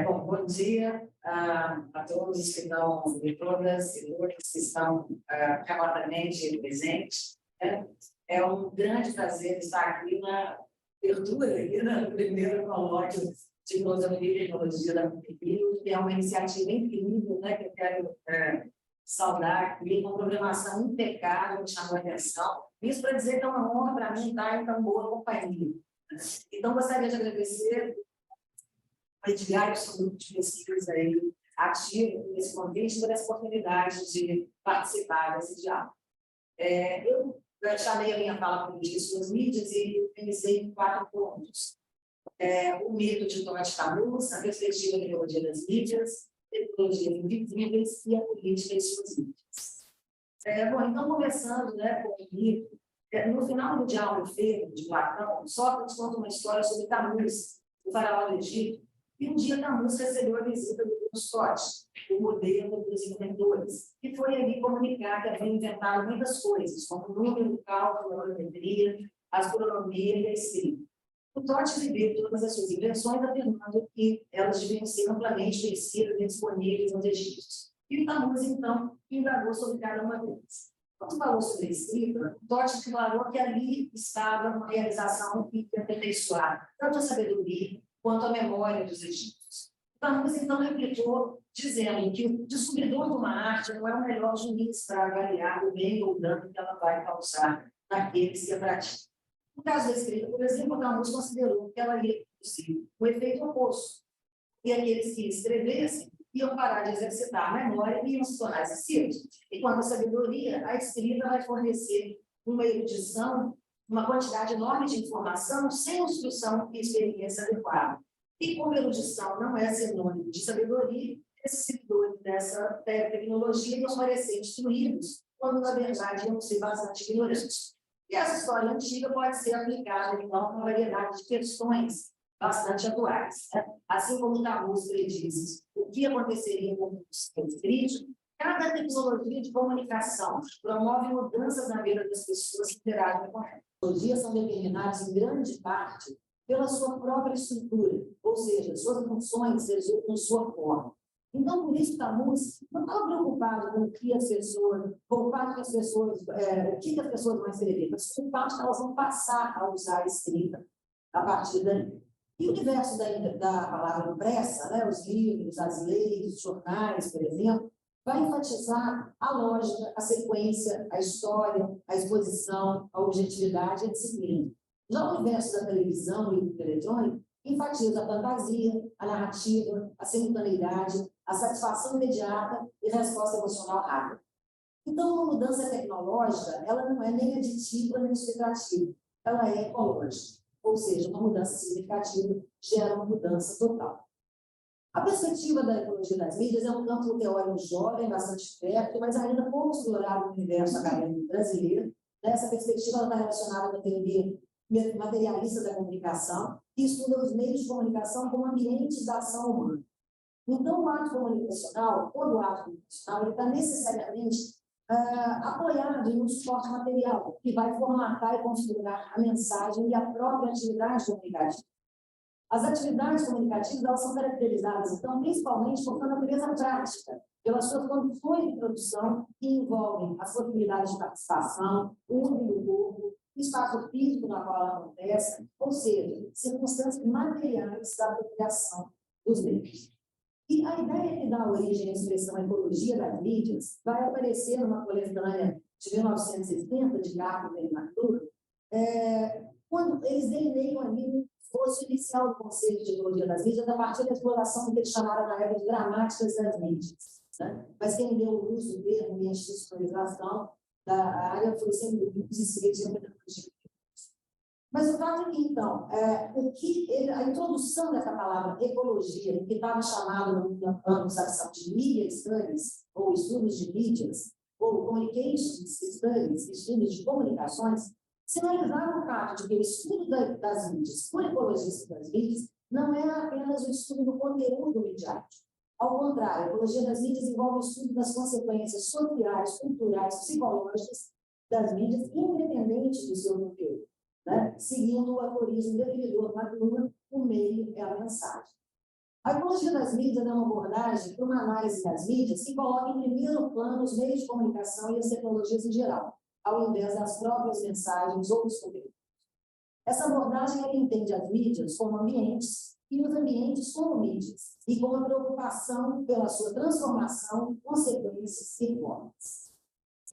Bom dia a todos que estão, e todas e todos que estão remotamente presentes. É um grande prazer estar aqui na abertura, aqui no primeiro colóquio de filosofia e tecnologia da UFPB, que é uma iniciativa incrível, né, que eu quero saudar aqui, uma programação impecável, que chamou a atenção. Isso para dizer que é uma honra para mim estar em tão boa companhia. Então, gostaria de agradecer ao Edgar, que é um grupo de pesquisa aí, ativo nesse convite, por essa oportunidade de participar desse diálogo. Eu chamei a minha fala como disse nas mídias e pensei em 4 pontos. O mito de Todd Camus, a perspectiva da teologia das mídias, tecnologias invisíveis e a política e suas mídias. Bom, então, começando com o mito, no final do diálogo Febo, de Platão, Sócrates conta uma história sobre Camus, o faraó do Egito, e um dia Camus recebeu a visita do Scott, o modelo dos inventores, que foi ali comunicar que havia inventado muitas coisas, como o número, o cálculo, a geometria, a astronomia e a escrita. O Totti viveu todas as suas invenções, afirmando que elas deviam ser amplamente conhecidas e disponíveis aos egípcios. E o Camus, então, indagou sobre cada uma delas. Quando falou sobre a escrita, o Totti declarou que ali estava uma realização hiperpessoal, tanto a sabedoria quanto a memória dos egípcios. Camus, então, replicou, dizendo que o descobridor de uma arte não é o melhor juiz para avaliar o bem ou o dano que ela vai causar naqueles que a praticam. No caso da escrita, por exemplo, Camus considerou que ela ia produzir o efeito oposto, e aqueles que escrevessem iam parar de exercitar a memória e iam se tornar excessivos. E quanto à sabedoria, a escrita vai fornecer uma erudição, uma quantidade enorme de informação sem instrução e experiência adequada. E como erudição não é sinônimo de sabedoria, esses seguidores dessa tecnologia iam parecer instruídos, quando na verdade iam ser bastante ignorantes. E essa história antiga pode ser aplicada, então, a uma variedade de questões bastante atuais. Assim como Camus prediz o que aconteceria com o sistema crítico, cada tecnologia de comunicação promove mudanças na vida das pessoas que interagem com ela. As tecnologias são determinadas, em grande parte, pela sua própria estrutura, ou seja, suas funções resultam em sua forma. Então, por isso, Camus não estava preocupado com o que as pessoas, com o fato que as pessoas, o que as pessoas vão escrever, mas com o fato que elas vão passar a usar a escrita a partir daí. E o universo da palavra impressa, os livros, as leis, os jornais, por exemplo, vai enfatizar a lógica, a sequência, a história, a exposição, a objetividade e a disciplina. Já o universo da televisão e do eletrônico enfatiza a fantasia, a narrativa, a simultaneidade, a satisfação imediata e resposta emocional rápida. Então, uma mudança tecnológica, ela não é nem aditiva nem subtrativa, ela é ecológica, ou seja, uma mudança significativa gera uma mudança total. A perspectiva da ecologia das mídias é um campo teórico jovem, bastante fértil, mas ainda pouco explorado no universo acadêmico brasileiro. Essa perspectiva está relacionada com a teoria materialista da comunicação, que estuda os meios de comunicação como ambientes da ação humana. Então, o ato comunicacional, todo ato comunicacional, ele está necessariamente apoiado em um suporte material, que vai formatar e configurar a mensagem e a própria atividade comunicativa. As atividades comunicativas, elas são caracterizadas, então, principalmente por sua natureza prática, pelas suas condições de produção, que envolvem as possibilidades de participação, o uso do corpo, o espaço físico na qual ela acontece, ou seja, circunstâncias materiais da apropriação dos meios. E a ideia que dá origem à expressão ecologia das mídias vai aparecer numa coletânea de 1960, de Garbo e Matur, quando eles delineiam ali o esforço inicial do conceito de ecologia das mídias a partir da exploração do que eles chamaram na época de gramáticas das mídias. Mas quem deu o uso do termo e a institucionalização da área foi sempre o escritos. Mas o fato é que, então, a introdução dessa palavra ecologia, que estava chamado no anglo-saxão de media studies, ou estudos de mídias, ou communications studies, estudos de comunicações, sinalizava o fato de que o estudo das mídias, por ecologistas das mídias, não é apenas o estudo do conteúdo midiático. Ao contrário, a ecologia das mídias envolve o estudo das consequências sociais, culturais, psicológicas das mídias, independente do seu conteúdo. Seguindo o aforismo definidor Maduro, o meio é a mensagem. A ecologia das mídias é uma abordagem para uma análise das mídias que coloca em primeiro plano os meios de comunicação e as tecnologias em geral, ao invés das próprias mensagens ou dos conteúdos. Essa abordagem ela entende as mídias como ambientes e os ambientes como mídias, e com a preocupação pela sua transformação, consequências e formas.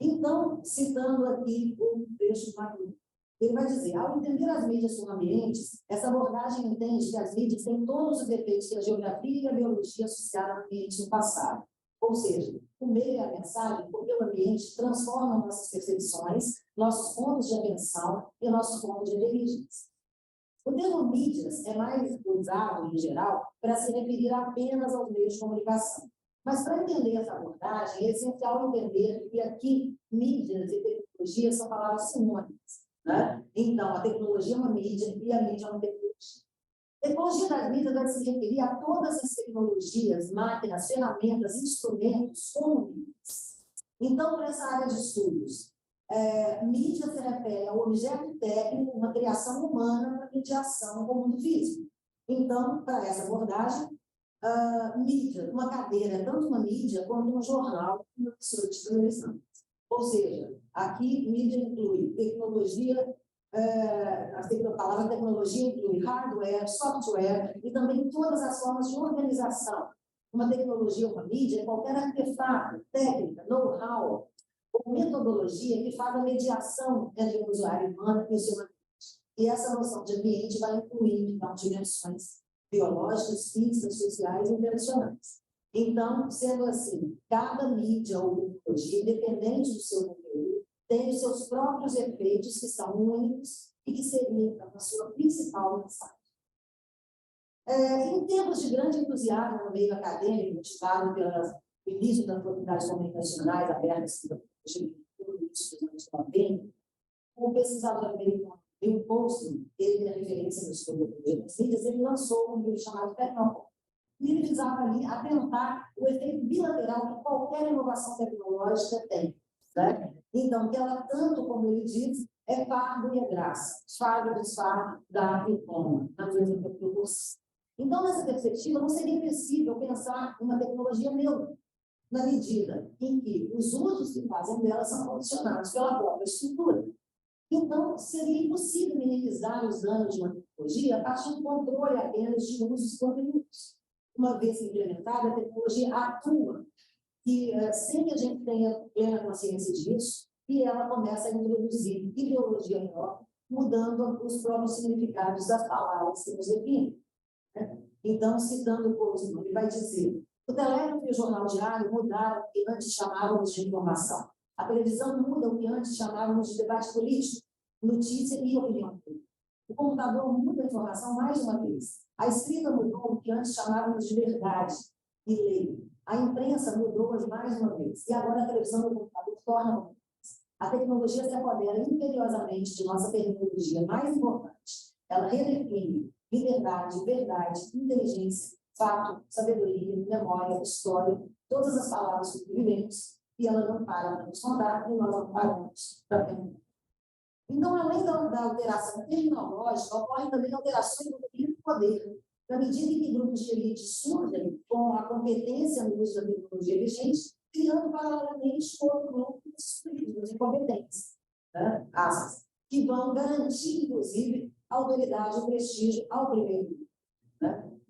Então, citando aqui um trecho do Magno, ele vai dizer, ao entender as mídias como ambientes, essa abordagem entende que as mídias têm todos os efeitos que a geografia e a biologia associaram ao ambiente no passado. Ou seja, o meio e a mensagem, porque o ambiente transforma nossas percepções, nossos pontos de atenção e nossos pontos de inteligência. O termo mídias é mais usado, em geral, para se referir apenas aos meios de comunicação. Mas, para entender essa abordagem, é essencial entender que aqui mídias e tecnologia são palavras sinônimas. Né? Então, a tecnologia é uma mídia e a mídia é uma tecnologia. Tecnologia das mídias vai se referir a todas as tecnologias, máquinas, ferramentas, instrumentos como mídias. Então, para essa área de estudos, mídia se refere ao objeto técnico, uma criação humana para mediação com o mundo físico. Então, para essa abordagem, mídia, uma cadeira é tanto uma mídia quanto um jornal, uma emissora de televisão. Ou seja, aqui mídia inclui tecnologia, a palavra tecnologia inclui hardware, software e também todas as formas de organização. Uma tecnologia, uma mídia, é qualquer artefato, técnica, know-how ou metodologia que faz a mediação entre o usuário humano e o seu ambiente. E essa noção de ambiente vai incluir, então, dimensões biológicas, físicas, sociais e internacionais. Então, sendo assim, cada mídia ou tecnologia, independente do seu conteúdo, tem os seus próprios efeitos que são únicos e que seriam, então, a sua principal mensagem. Em tempos de grande entusiasmo no meio acadêmico, motivado pelo início das oportunidades comunicacionais abertas pela início dos anos 90, o pesquisador americano Bill Poston, ele é referência no estudo das mídias, ele lançou um livro chamado Tecnopop. E ele visava ali atentar o efeito bilateral que qualquer inovação tecnológica tem. Né? Então, que ela, tanto como ele diz, é fardo e é graça. Fardo, desfardo, dá e toma, na mesma proporção. Então, nessa perspectiva, não seria possível pensar uma tecnologia neutra, na medida em que os usos que fazem dela são condicionados pela própria estrutura. Então, seria impossível minimizar os danos de uma tecnologia a partir do controle apenas de usos e conteúdos. Uma vez implementada, a tecnologia atua, e sem que a gente tenha plena consciência disso, e ela começa a introduzir ideologia própria, mudando os próprios significados das palavras que nos definem. Né? Então, citando o Postman, ele vai dizer: o telégrafo e o jornal diário mudaram o que antes chamávamos de informação. A televisão muda o que antes chamávamos de debate político, notícia e opinião pública. O computador muda a informação mais uma vez. A escrita mudou o que antes chamávamos de verdade e lei. A imprensa mudou mais uma vez. E agora a televisão e o computador tornam. A tecnologia se apodera imperiosamente de nossa terminologia mais importante. Ela redefine liberdade, verdade, inteligência, fato, sabedoria, memória, história, todas as palavras que vivemos, e ela não para para nos contar e nós não paramos para perguntar. Então, além da alteração terminológica, ocorrem também alterações no domínio do poder. Na medida em que grupos de elite surgem com a competência no uso da tecnologia vigente, criando paralelamente outro grupo de excluídos, incompetentes, né? Que vão garantir, inclusive, a autoridade e o prestígio ao primeiro grupo. Né?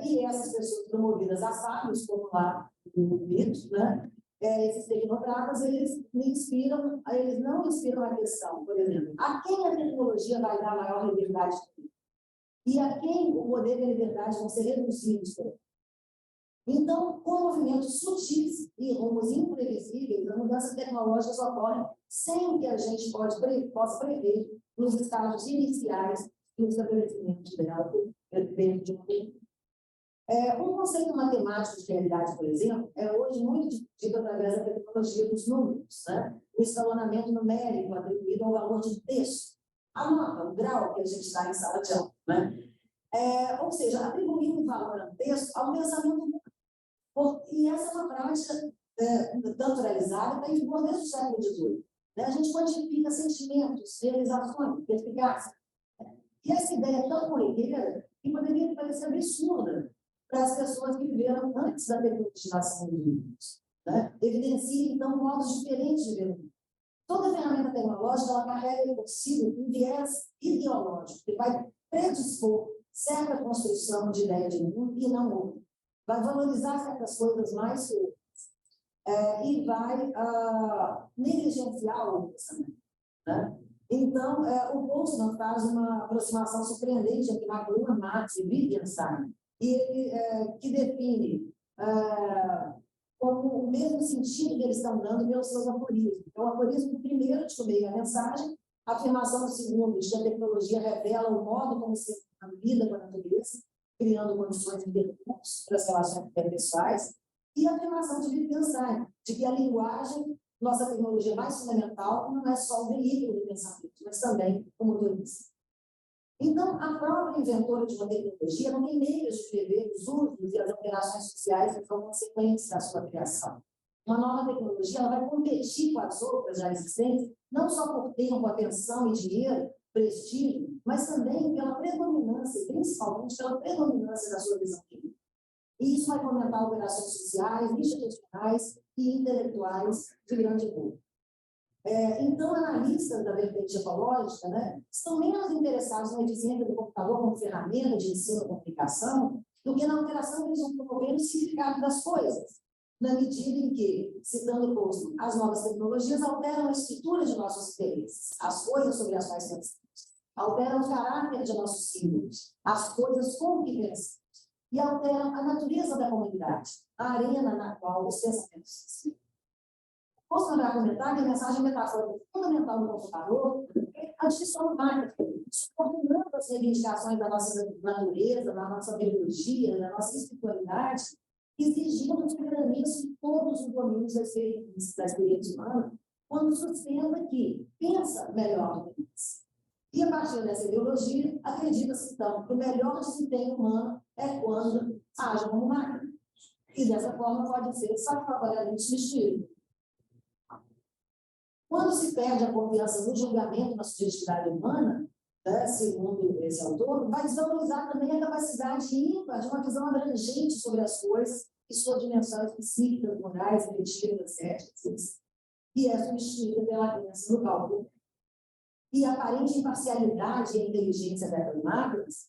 E essas pessoas promovidas a sábios, como lá no mito, né? Esses tecnocratas, eles não inspiram a questão, por exemplo, a quem a tecnologia vai dar maior liberdade e a quem o poder e a liberdade vão ser reduzidos. Então, com movimentos sutis e rumos imprevisíveis, as mudanças tecnológicas ocorrem sem que a gente possa prever nos estágios iniciais do estabelecimento dela dentro de uma cultura. Um conceito matemático de realidade, por exemplo, é hoje muito discutido através da tecnologia dos números, né? O escalonamento numérico atribuído ao valor de texto, a nota, o grau que a gente está em sala de aula. Né? Ou seja, atribuir um valor ao texto ao pensamento humano. E essa é uma prática naturalizada que está em vigor desde o século XVIII. Né? A gente quantifica sentimentos, realizações, perspicácia. E essa ideia é tão corriqueira que poderia parecer absurda para as pessoas que viveram antes da tecnologização do mundo. Né? Evidencia, então, modos diferentes de ver o mundo. Toda ferramenta tecnológica ela carrega consigo um viés ideológico, que vai predispor certa construção de ideia de mundo e não outra. Vai valorizar certas coisas mais que outras. E vai negligenciar outras também. Né? Então, o Boltzmann faz uma aproximação surpreendente entre McLuhan, Marx e Wittgenstein, e ele, que define como o mesmo sentido que eles estão dando pelos seus aforismos. Então, o aforismo primeiro de meio a mensagem, a afirmação segundo de que a tecnologia revela o modo como o ser humano lida com a natureza, criando condições de recursos para as relações interpessoais, e a afirmação de Wittgenstein, de que a linguagem, nossa tecnologia mais fundamental, não é só o veículo do pensamento, mas também o motorista. Então, a própria inventora de uma tecnologia não tem meios de prever os usos e as alterações sociais que são consequentes da sua criação. Uma nova tecnologia ela vai competir com as outras já existentes, não só por tempo, atenção e dinheiro, prestígio, mas também pela predominância, principalmente pela predominância da sua visão de vida. E isso vai fomentar operações sociais, institucionais e intelectuais de grande grupo. Então, analistas da vertente ecológica, né, estão menos interessados na eficiência do computador como ferramenta de ensino e comunicação do que na alteração que eles vão promover no significado das coisas, na medida em que, citando Boltzmann, as novas tecnologias alteram a estrutura de nossos interesses, as coisas sobre as quais pensamos, alteram o caráter de nossos símbolos, as coisas com que pensamos, e alteram a natureza da comunidade, a arena na qual os pensamentos se exprimem. Posso mandar comentar que a mensagem metafórica fundamental do computador é a distinção mágica, subordinando as reivindicações da nossa natureza, da nossa biologia, da nossa espiritualidade, exigindo soberania sobre todos os domínios da experiência humana, quando sustenta que pensa melhor do que pensa. E a partir dessa ideologia, acredita-se, então, que o melhor desempenho humano é quando age como máquina. E dessa forma pode ser satisfatoriamente substituído. Quando se perde a confiança no julgamento na subjetividade humana, né, segundo esse autor, vai desvalorizar também a capacidade ímpar de uma visão abrangente sobre as coisas e suas dimensões psíquicas, morais, afetivas, éticas, que é substituída pela crença no cálculo. E a aparente imparcialidade e a inteligência dessas máquinas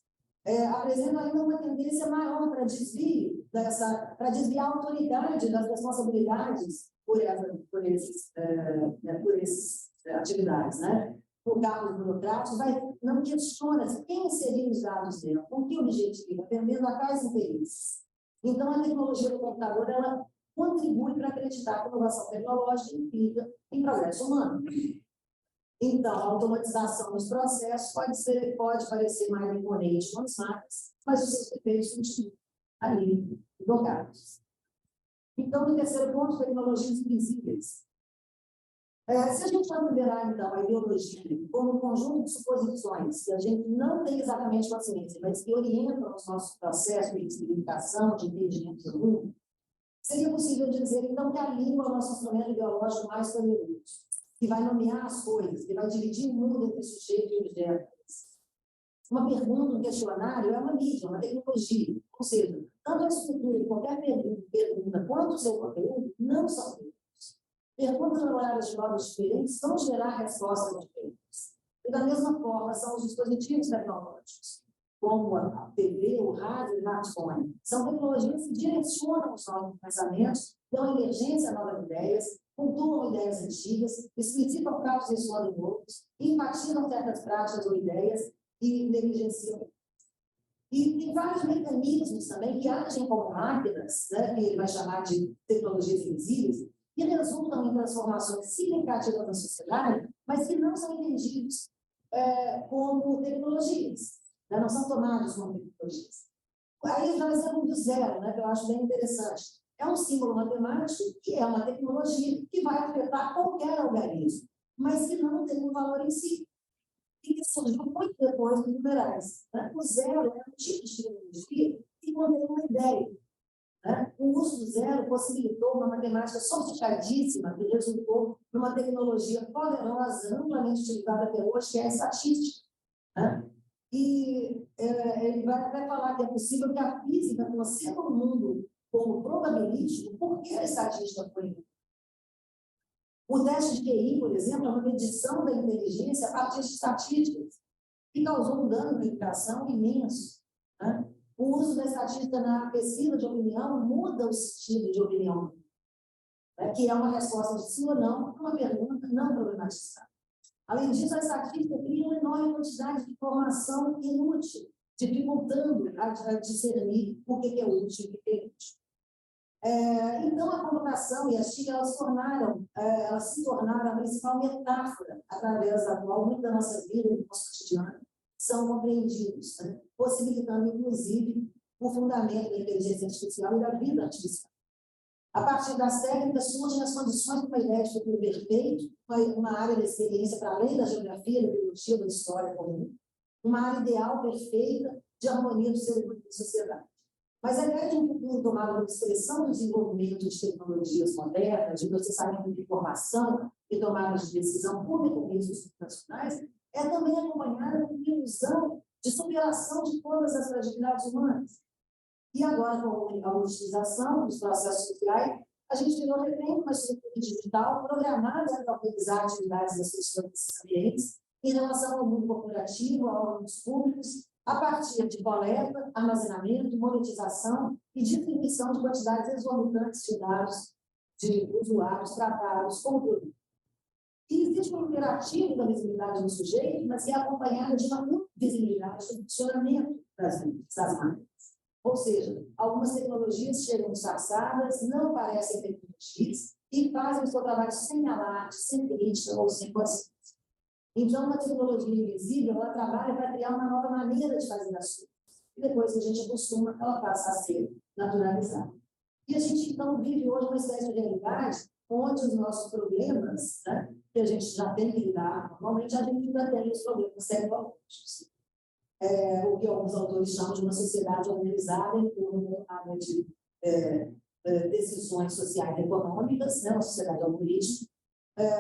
apresentam ainda uma tendência maior para desvio para desviar a autoridade das responsabilidades por essas atividades, né? Por cargos burocráticos, não questiona quem inseriu os dados dela, com que objetivo, atendendo a quais interesses. Então, a tecnologia do computador ela contribui para acreditar que a inovação tecnológica implica em progresso humano. Então, a automatização dos processos pode parecer mais imponente com as máquinas, mas os seus efeitos continuam ali, bloqueados. Então, no terceiro ponto, tecnologias invisíveis. Se a gente considerar, então, a ideologia como um conjunto de suposições que a gente não tem exatamente consciência, mas que orientam os nossos processos de explicação, de entendimento do mundo, seria possível dizer, então, que a língua é o nosso instrumento ideológico mais poderoso, que vai nomear as coisas, que vai dividir o mundo entre sujeito e objeto. Uma pergunta, um questionário é uma mídia, uma tecnologia. Ou seja, tanto a estrutura de qualquer pergunta quanto o seu conteúdo não são perguntas. Perguntas elaboradas de modos diferentes vão gerar respostas diferentes. E da mesma forma são os dispositivos tecnológicos, como a TV, o rádio e o smartphone. São tecnologias que direcionam os nossos pensamentos, dão emergência a novas ideias, cultuam ideias antigas, explicitam fatos e exploram outros, enfatizam certas práticas ou ideias e negligenciam. E tem vários mecanismos também que agem como máquinas, né, que ele vai chamar de tecnologias invisíveis, que resultam em transformações significativas na sociedade, mas que não são entendidos como tecnologias, né, não são tomados como tecnologias. Aí já exemplo do zero, né, que eu acho bem interessante. É um símbolo matemático que é uma tecnologia que vai afetar qualquer organismo, mas que não tem um valor em si. E que surgiu muito depois dos numerais. Né? O zero é um tipo de tecnologia que contém uma ideia. Né? O uso do zero possibilitou uma matemática sofisticadíssima que resultou numa tecnologia poderosa, amplamente utilizada até hoje, que é a estatística. Né? E ele vai falar que é possível que a física conceba o mundo como probabilístico porque a estatística foi. O teste de QI, por exemplo, é uma medição da inteligência a partir de estatísticas, que causou um dano na educação imenso. Né? O uso da estatística na pesquisa de opinião muda o sentido de opinião, né? Que é uma resposta de sim ou não para uma pergunta não problematizada. Além disso, a estatística cria uma enorme quantidade de informação inútil, dificultando a discernir o que é útil e o que é inútil. Então, a convocação e a XIC, elas se tornaram a principal metáfora através da qual muita da nossa vida e do nosso cotidiano são compreendidos, né? Possibilitando, inclusive, o fundamento da inteligência artificial e da vida artificial. A partir das técnicas, surgem as condições de uma ideia de futuro perfeito, uma área da experiência para além da geografia, da biologia, da história comum, uma área ideal, perfeita, de harmonia do ser humano e da sociedade. Mas a ideia de um futuro tomado como expressão do desenvolvimento de tecnologias modernas, de processamento de informação e tomada de decisão por mecanismos computacionais, é também acompanhada por uma ilusão de superação de todas as fragilidades humanas. E agora, com a utilização dos processos sociais, a gente virou refém de uma estrutura digital programada para organizar atividades das pessoas nesses ambientes em relação ao mundo corporativo, aos órgãos públicos, a partir de coleta, armazenamento, monetização e distribuição de quantidades exorbitantes de dados de usuários tratados como produto. E existe um imperativo da visibilidade do sujeito, mas que é acompanhada de uma invisibilidade do funcionamento das máquinas. Ou seja, algumas tecnologias chegam disfarçadas, não parecem tecnologias e fazem o seu trabalho sem alarde, sem crítica ou sem consciência. Então, uma tecnologia invisível, ela trabalha para criar uma nova maneira de fazer as coisas. E depois que a gente acostuma, ela passa a ser naturalizada. E a gente, então, vive hoje uma espécie de realidade onde os nossos problemas, né, que a gente já tem que lidar, normalmente a gente ainda tem os problemas tecnológicos. O que alguns autores chamam de uma sociedade organizada em torno de decisões sociais e econômicas, né, uma sociedade algorítmica,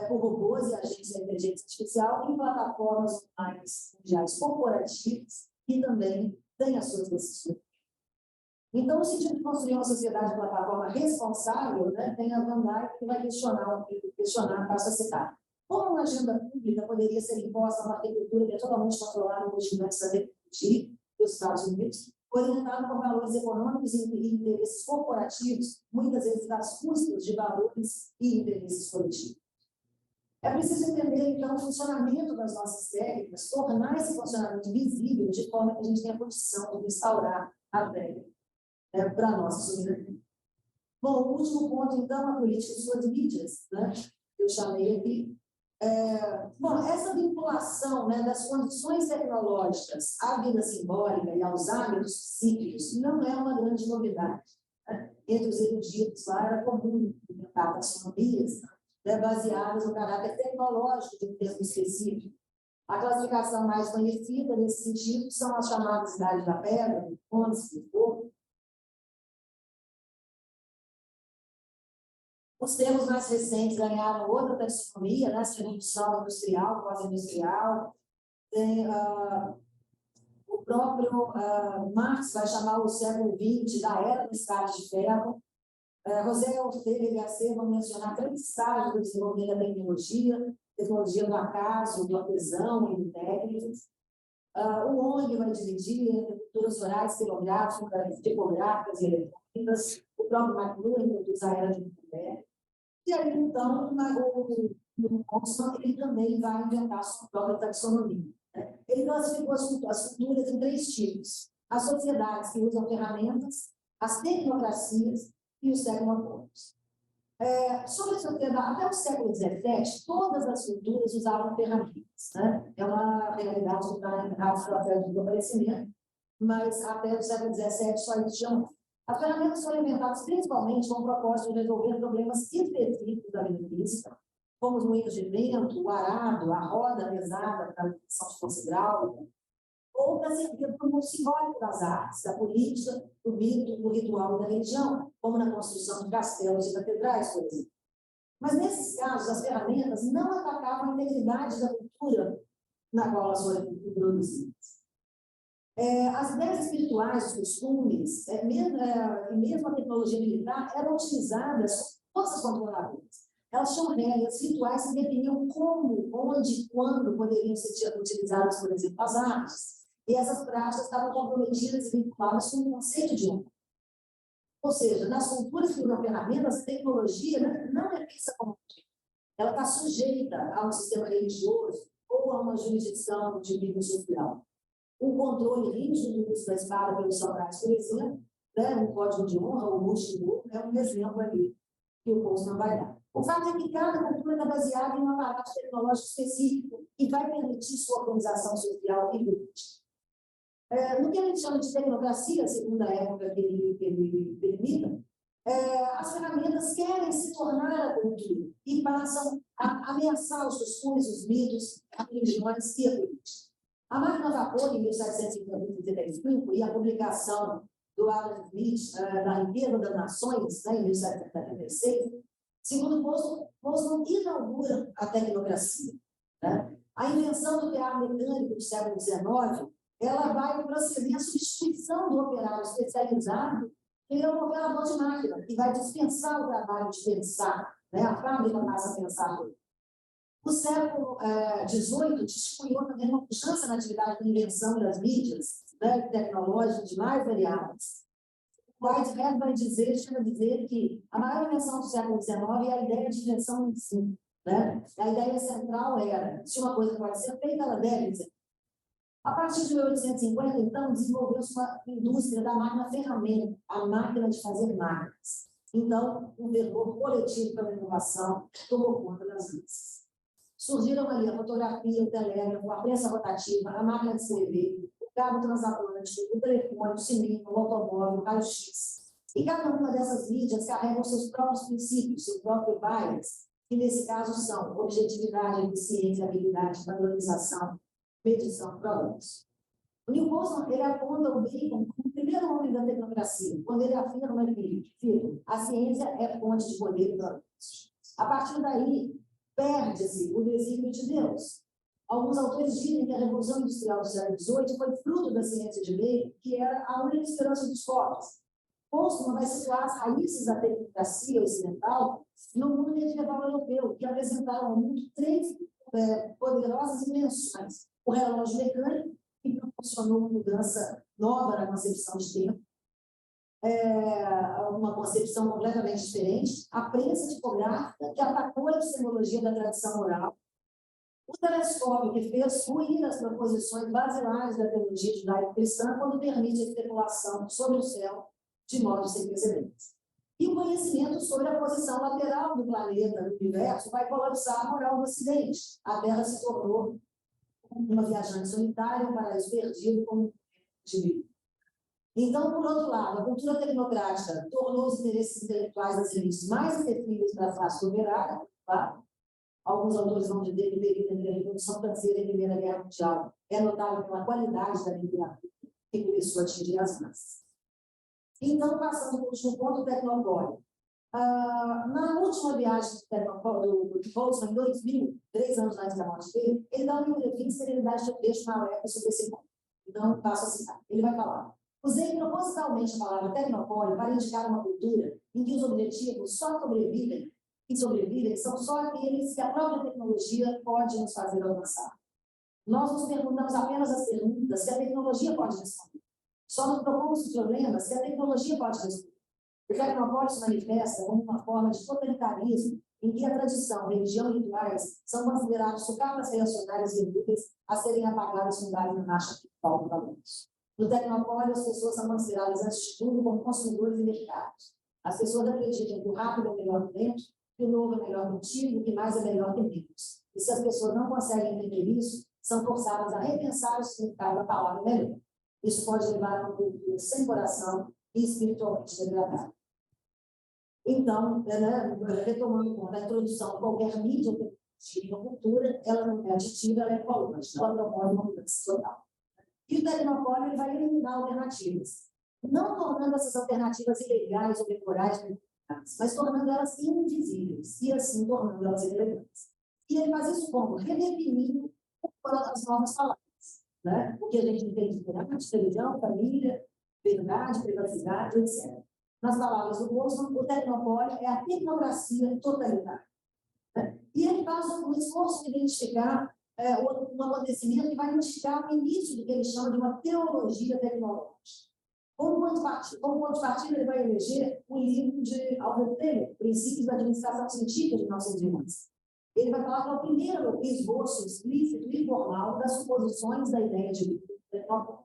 por robôs e agentes da inteligência artificial, em plataformas online mundiais corporativas, que também têm as suas decisões. Então, no sentido de construir uma sociedade de plataforma responsável, né, tem a Van Dyke que vai questionar para a sociedade. Como uma agenda pública poderia ser imposta uma arquitetura que é totalmente controlada por gigantes da tecnologia dos Estados Unidos, orientada por valores econômicos e interesses corporativos, muitas vezes às custas de valores e interesses coletivos? É preciso entender, então, o funcionamento das nossas técnicas, tornar esse funcionamento visível, de forma que a gente tenha a condição de restaurar a técnica, né, para a nossa soberania. Bom, o último ponto, então, a política de suas mídias, né, que eu chamei aqui. Bom, essa vinculação, né, das condições tecnológicas à vida simbólica e aos hábitos psíquicos não é uma grande novidade. Né? Entre os eruditos lá era comum inventar taxonomias, né, baseadas no caráter tecnológico de um termo específico. A classificação mais conhecida nesse sentido são as chamadas Idade da Pedra, do Bronze, do Fogo. Os termos mais recentes ganharam outra taxonomia, né? A Revolução Industrial, pós-industrial. O próprio Marx vai chamar o século XX da Era do Estado de Ferro. José Ortega e Gasset vão mencionar 3 estágios do desenvolvimento da tecnologia: tecnologia do acaso, do artesão e do técnico. O ONG vai dividir entre culturas orais, filográficas, tipográficas e eletrônicas. O próprio McLuhan introduz a Era de Gutenberg. E aí, então, o Constant, ele também vai inventar a sua própria taxonomia. Né? Ele classificou as culturas em 3 tipos: as sociedades que usam ferramentas, as tecnocracias e os tecnopólipos. Sobre a sociedade, até o século XVII, todas as culturas usavam ferramentas. Né? É uma realidade que está em através do aparecimento, mas até o século XVII só existiam. As ferramentas foram inventadas principalmente com o propósito de resolver problemas específicos da vida física, como os moinhos de vento, o arado, a roda pesada para a produção de força hidráulica, ou para servir para o mundo simbólico das artes, da política, do mito, do ritual e da religião, como na construção de castelos e catedrais, por exemplo. Mas, nesses casos, as ferramentas não atacavam a integridade da cultura na qual elas foram produzidas. As ideias espirituais, os costumes, e mesmo a tecnologia militar, eram utilizadas como forças controladoras. Elas tinham regras, rituais que definiam como, onde, quando poderiam ser utilizadas, por exemplo, as armas. E essas práticas estavam comprometidas e vinculadas com o conceito de honra. Ou seja, nas culturas que usam ferramentas, a tecnologia não é fixa como ela está sujeita a um sistema religioso ou a uma jurisdição de nível social. O controle rígido do uso da espada pelos samurais, por exemplo, né, um código de honra, o Bushido, é um exemplo ali que o Poço não vai dar. O fato é que cada cultura está baseada em um aparato tecnológico específico que vai permitir sua organização social e política. No que a gente chama de tecnocracia, segundo a época que ele delimita, as ferramentas querem se tornar a cultura e passam a ameaçar os costumes, os mitos, as religiões e a política. A máquina a vapor, em 1755, e a publicação do Adam Smith, da Riqueza das Nações, né, em 1776, segundo Poço inaugura a tecnocracia. Né? A invenção do tear mecânico do século XIX, ela vai proceder à substituição do operário especializado pelo operador de máquina, que vai dispensar o trabalho de pensar, né? A fábrica passa a pensar. O século XVIII testemunhou também uma pujança na atividade de invenção das mídias, né, tecnológicas mais variadas. Whitehead vai dizer, chega a dizer que a maior invenção do século XIX é a ideia de invenção em si. Né? A ideia central era, se uma coisa pode ser feita, ela deve ser. A partir de 1850, então, desenvolveu-se uma indústria da máquina-ferramenta, a máquina de fazer máquinas. Então, um fervor coletivo pela inovação tomou conta das listas. Surgiram ali a fotografia, o telégrafo, a prensa rotativa, a máquina de escrever, o cabo transatlântico, o telefone, o cinema, o automóvel, o raio-x. E cada uma dessas mídias carrega os seus próprios princípios, seu próprio bias, que nesse caso são objetividade, eficiência, habilidade, padronização, medição, progresso. O Neil Postman, ele aponta o Bacon como o primeiro homem da tecnocracia, quando ele afirma que a ciência é fonte de poder e progresso. A partir daí, perde-se o desígnio de Deus. Alguns autores dizem que a Revolução Industrial do século XVIII foi fruto da ciência de Bacon, que era a única esperança dos pobres. Postman vai situar as raízes da tecnocracia ocidental no mundo medieval europeu, que apresentaram ao mundo três poderosas invenções. O relógio mecânico, que proporcionou uma mudança nova na concepção de tempo, uma concepção completamente diferente. A prensa tipográfica, que atacou a epistemologia da tradição oral. O telescópio, que fez ruir as proposições basilares da teologia judaico-cristã, quando permite a especulação sobre o céu de modo sem precedentes. E o conhecimento sobre a posição lateral do planeta, do universo, vai colapsar a moral do Ocidente. A Terra se tornou uma viajante solitária, um paraíso perdido, como de vida. Então, por outro lado, a cultura tecnocrática tornou os interesses intelectuais das elites mais acessíveis para a classe operária. Tá? Alguns autores vão dizer que o período entre a Revolução Francesa e a Primeira Guerra Mundial é notável pela qualidade da literatura que começou a atingir as massas. Então, passando para o último ponto, o Tecnopólio. Na última viagem do Postman, em 2000, 3 anos antes da morte dele, ele dá uma entrevista e ele dá um texto na época sobre esse ponto. Então, passo a citar. Ele vai falar: usei propositalmente a palavra tecnopólio para indicar uma cultura em que os objetivos só sobrevivem são só aqueles que a própria tecnologia pode nos fazer alcançar. Nós nos perguntamos apenas as perguntas que a tecnologia pode responder. Só nos propomos os problemas que a tecnologia pode responder. O tecnopólio se manifesta como uma forma de totalitarismo em que a tradição, religião e rituais são considerados sucatas reacionárias e inúteis a serem apagadas com base na marcha principal dos valores. No tecnopólio, as pessoas são consideradas, antes de tudo, como consumidores e mercados. As pessoas acreditam que o rápido é o melhor do dentro, que o novo é melhor contigo, que mais é melhor que menos. E se as pessoas não conseguem entender isso, são forçadas a repensar o significado da palavra melhor. Isso pode levar a uma cultura sem coração e espiritualmente degradada. Então, retomando a introdução de qualquer mídia ou cultura, ela não é aditiva, ela é ecológica, ela promove uma mudança total. E o tecnopólio ele vai eliminar alternativas, não tornando essas alternativas ilegais ou temporais, mas tornando elas invisíveis e assim tornando elas irrelevantes. E ele faz isso como? Redefinindo as novas palavras. né? O que a gente entende por arte, religião, família, verdade, privacidade, etc. Nas palavras do Boltzmann, o tecnopólio é a tecnocracia totalitária. Né? E ele faz um esforço de identificar um acontecimento que vai indicar o início do que ele chama de uma teologia tecnológica. Como ponto de partida, ele vai eleger o livro de Albert Taylor, Princípios da Administração Científica de 1911. Ele vai falar que é o primeiro esboço explícito e formal das suposições da ideia de tecnopólio.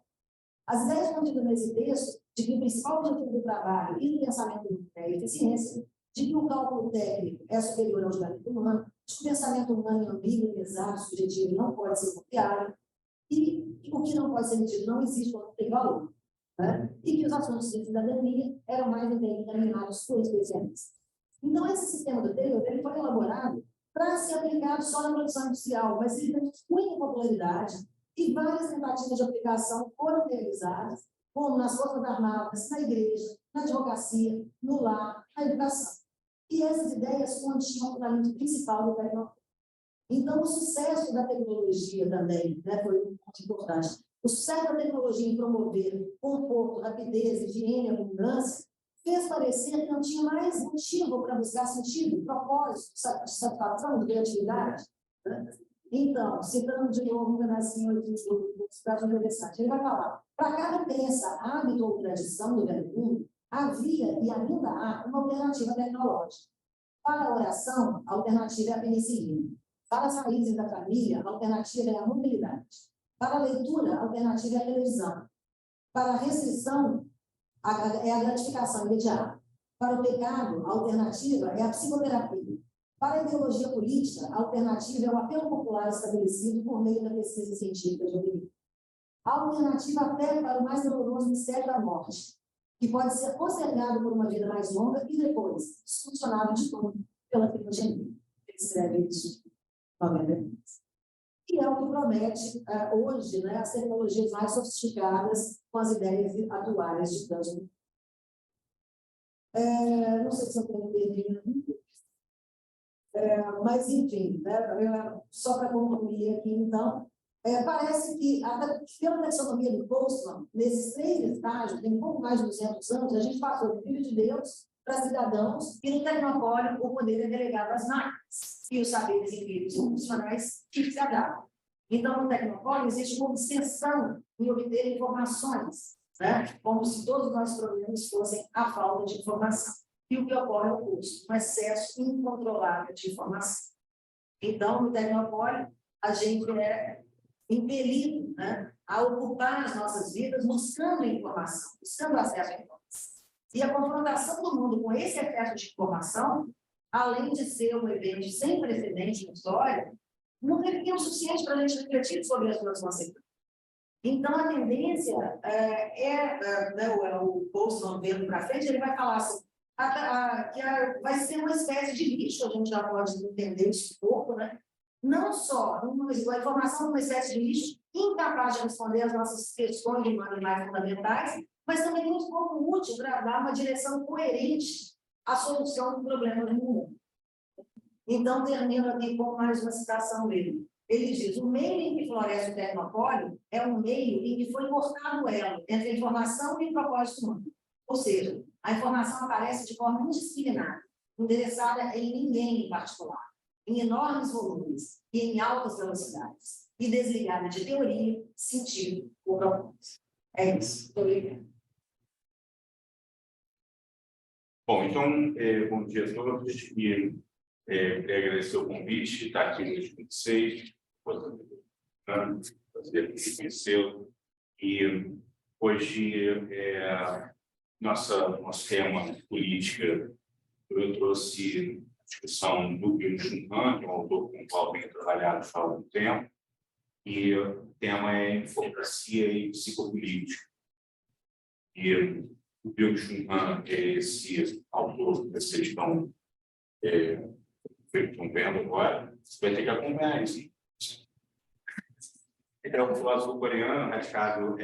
As ideias contidas nesse texto de que o principal objetivo do trabalho e do pensamento é a eficiência, de que o cálculo técnico é superior ao julgamento humano, de que o pensamento humano é ambíguo, pesado, subjetivo e não pode ser confiável, e o que não pode ser medido não existe quando tem valor. Né? E que os assuntos de cidadania eram mais bem encaminhados por especialistas. Então, esse sistema do Taylor ele foi elaborado para ser aplicado só na produção industrial, mas ele tem muita popularidade e várias tentativas de aplicação foram realizadas, como nas Forças Armadas, na igreja, na advocacia, no lar, na educação. E essas ideias continham o fundamento principal do tecnopólio. Então, o sucesso da tecnologia também, né, foi um ponto importante. O sucesso da tecnologia em promover conforto, rapidez, higiene, abundância, fez parecer que não tinha mais motivo para buscar sentido, propósito, satisfação, criatividade. Né? Então, citando de novo um pedacinho aqui do caso interessante, ele vai falar: para cada crença, hábito ou tradição do velho mundo, havia e ainda há uma alternativa tecnológica. Para a oração, a alternativa é a penicilina. Para as raízes da família, a alternativa é a mobilidade. Para a leitura, a alternativa é a televisão. Para a restrição, é a gratificação imediata. Para o pecado, a alternativa é a psicoterapia. Para a ideologia política, a alternativa é o apelo popular estabelecido por meio da pesquisa científica de opinião. A alternativa até para o mais doloroso mistério da morte, que pode ser postergado por uma vida mais longa e depois solucionado de tudo pela filogenia. Ele escreve isso e é o que promete hoje, né, as tecnologias mais sofisticadas com as ideias atuais de Dutton. Não sei se eu tenho perdido, mas enfim, né, só para concluir aqui, então, parece que, pela taxonomia do Boltzmann, nesses 3 estágios, em pouco mais de 200 anos, a gente passou do Filho de Deus para cidadãos, e no tecnopólio o poder é delegado às máquinas e os saberes empíricos funcionais que se adaptam. Então, no tecnopólio existe uma obsessão em obter informações, né? Como se todos os nossos problemas fossem a falta de informação. E o que ocorre é o curso, um excesso incontrolável de informação. Então, no tecnopólio, a gente é impelido, né, a ocupar as nossas vidas buscando informação, buscando acesso à informação. E a confrontação do mundo com esse excesso de informação, além de ser um evento sem precedente na história, não teve tempo suficiente para a gente refletir sobre as suas consequências. Então, a tendência o Boltzmann vendo para frente, ele vai falar assim, que vai ser uma espécie de lixo, a gente já pode entender isso um pouco, né? Não só a informação é uma espécie de lixo, incapaz de responder às nossas questões humanas mais fundamentais, mas também muito pouco útil para dar uma direção coerente à solução do problema do mundo. Então, termino aqui com mais uma citação dele. Ele diz: o meio em que floresce o tecnopólio é um meio em que foi cortado o elo entre a informação e o propósito humano. Ou seja, a informação aparece de forma indiscriminada, endereçada em ninguém em particular, em enormes volumes e em altas velocidades, e desligada de teoria, sentido ou propósito. É isso. Muito obrigada. Bom, então, bom dia a todos. E queria agradecer o convite de estar aqui no 2026, fazer conhecê-lo. E hoje, nosso tema política, eu trouxe a discussão do Byung-Chul Han, que é um autor com o qual venho trabalhado há algum tempo, e o tema é infodemocracia e psicopolítica. E o Byung-Chul Han é esse autor que vocês estão vendo agora, você vai ter que acompanhar isso. Ele é um filósofo coreano radicado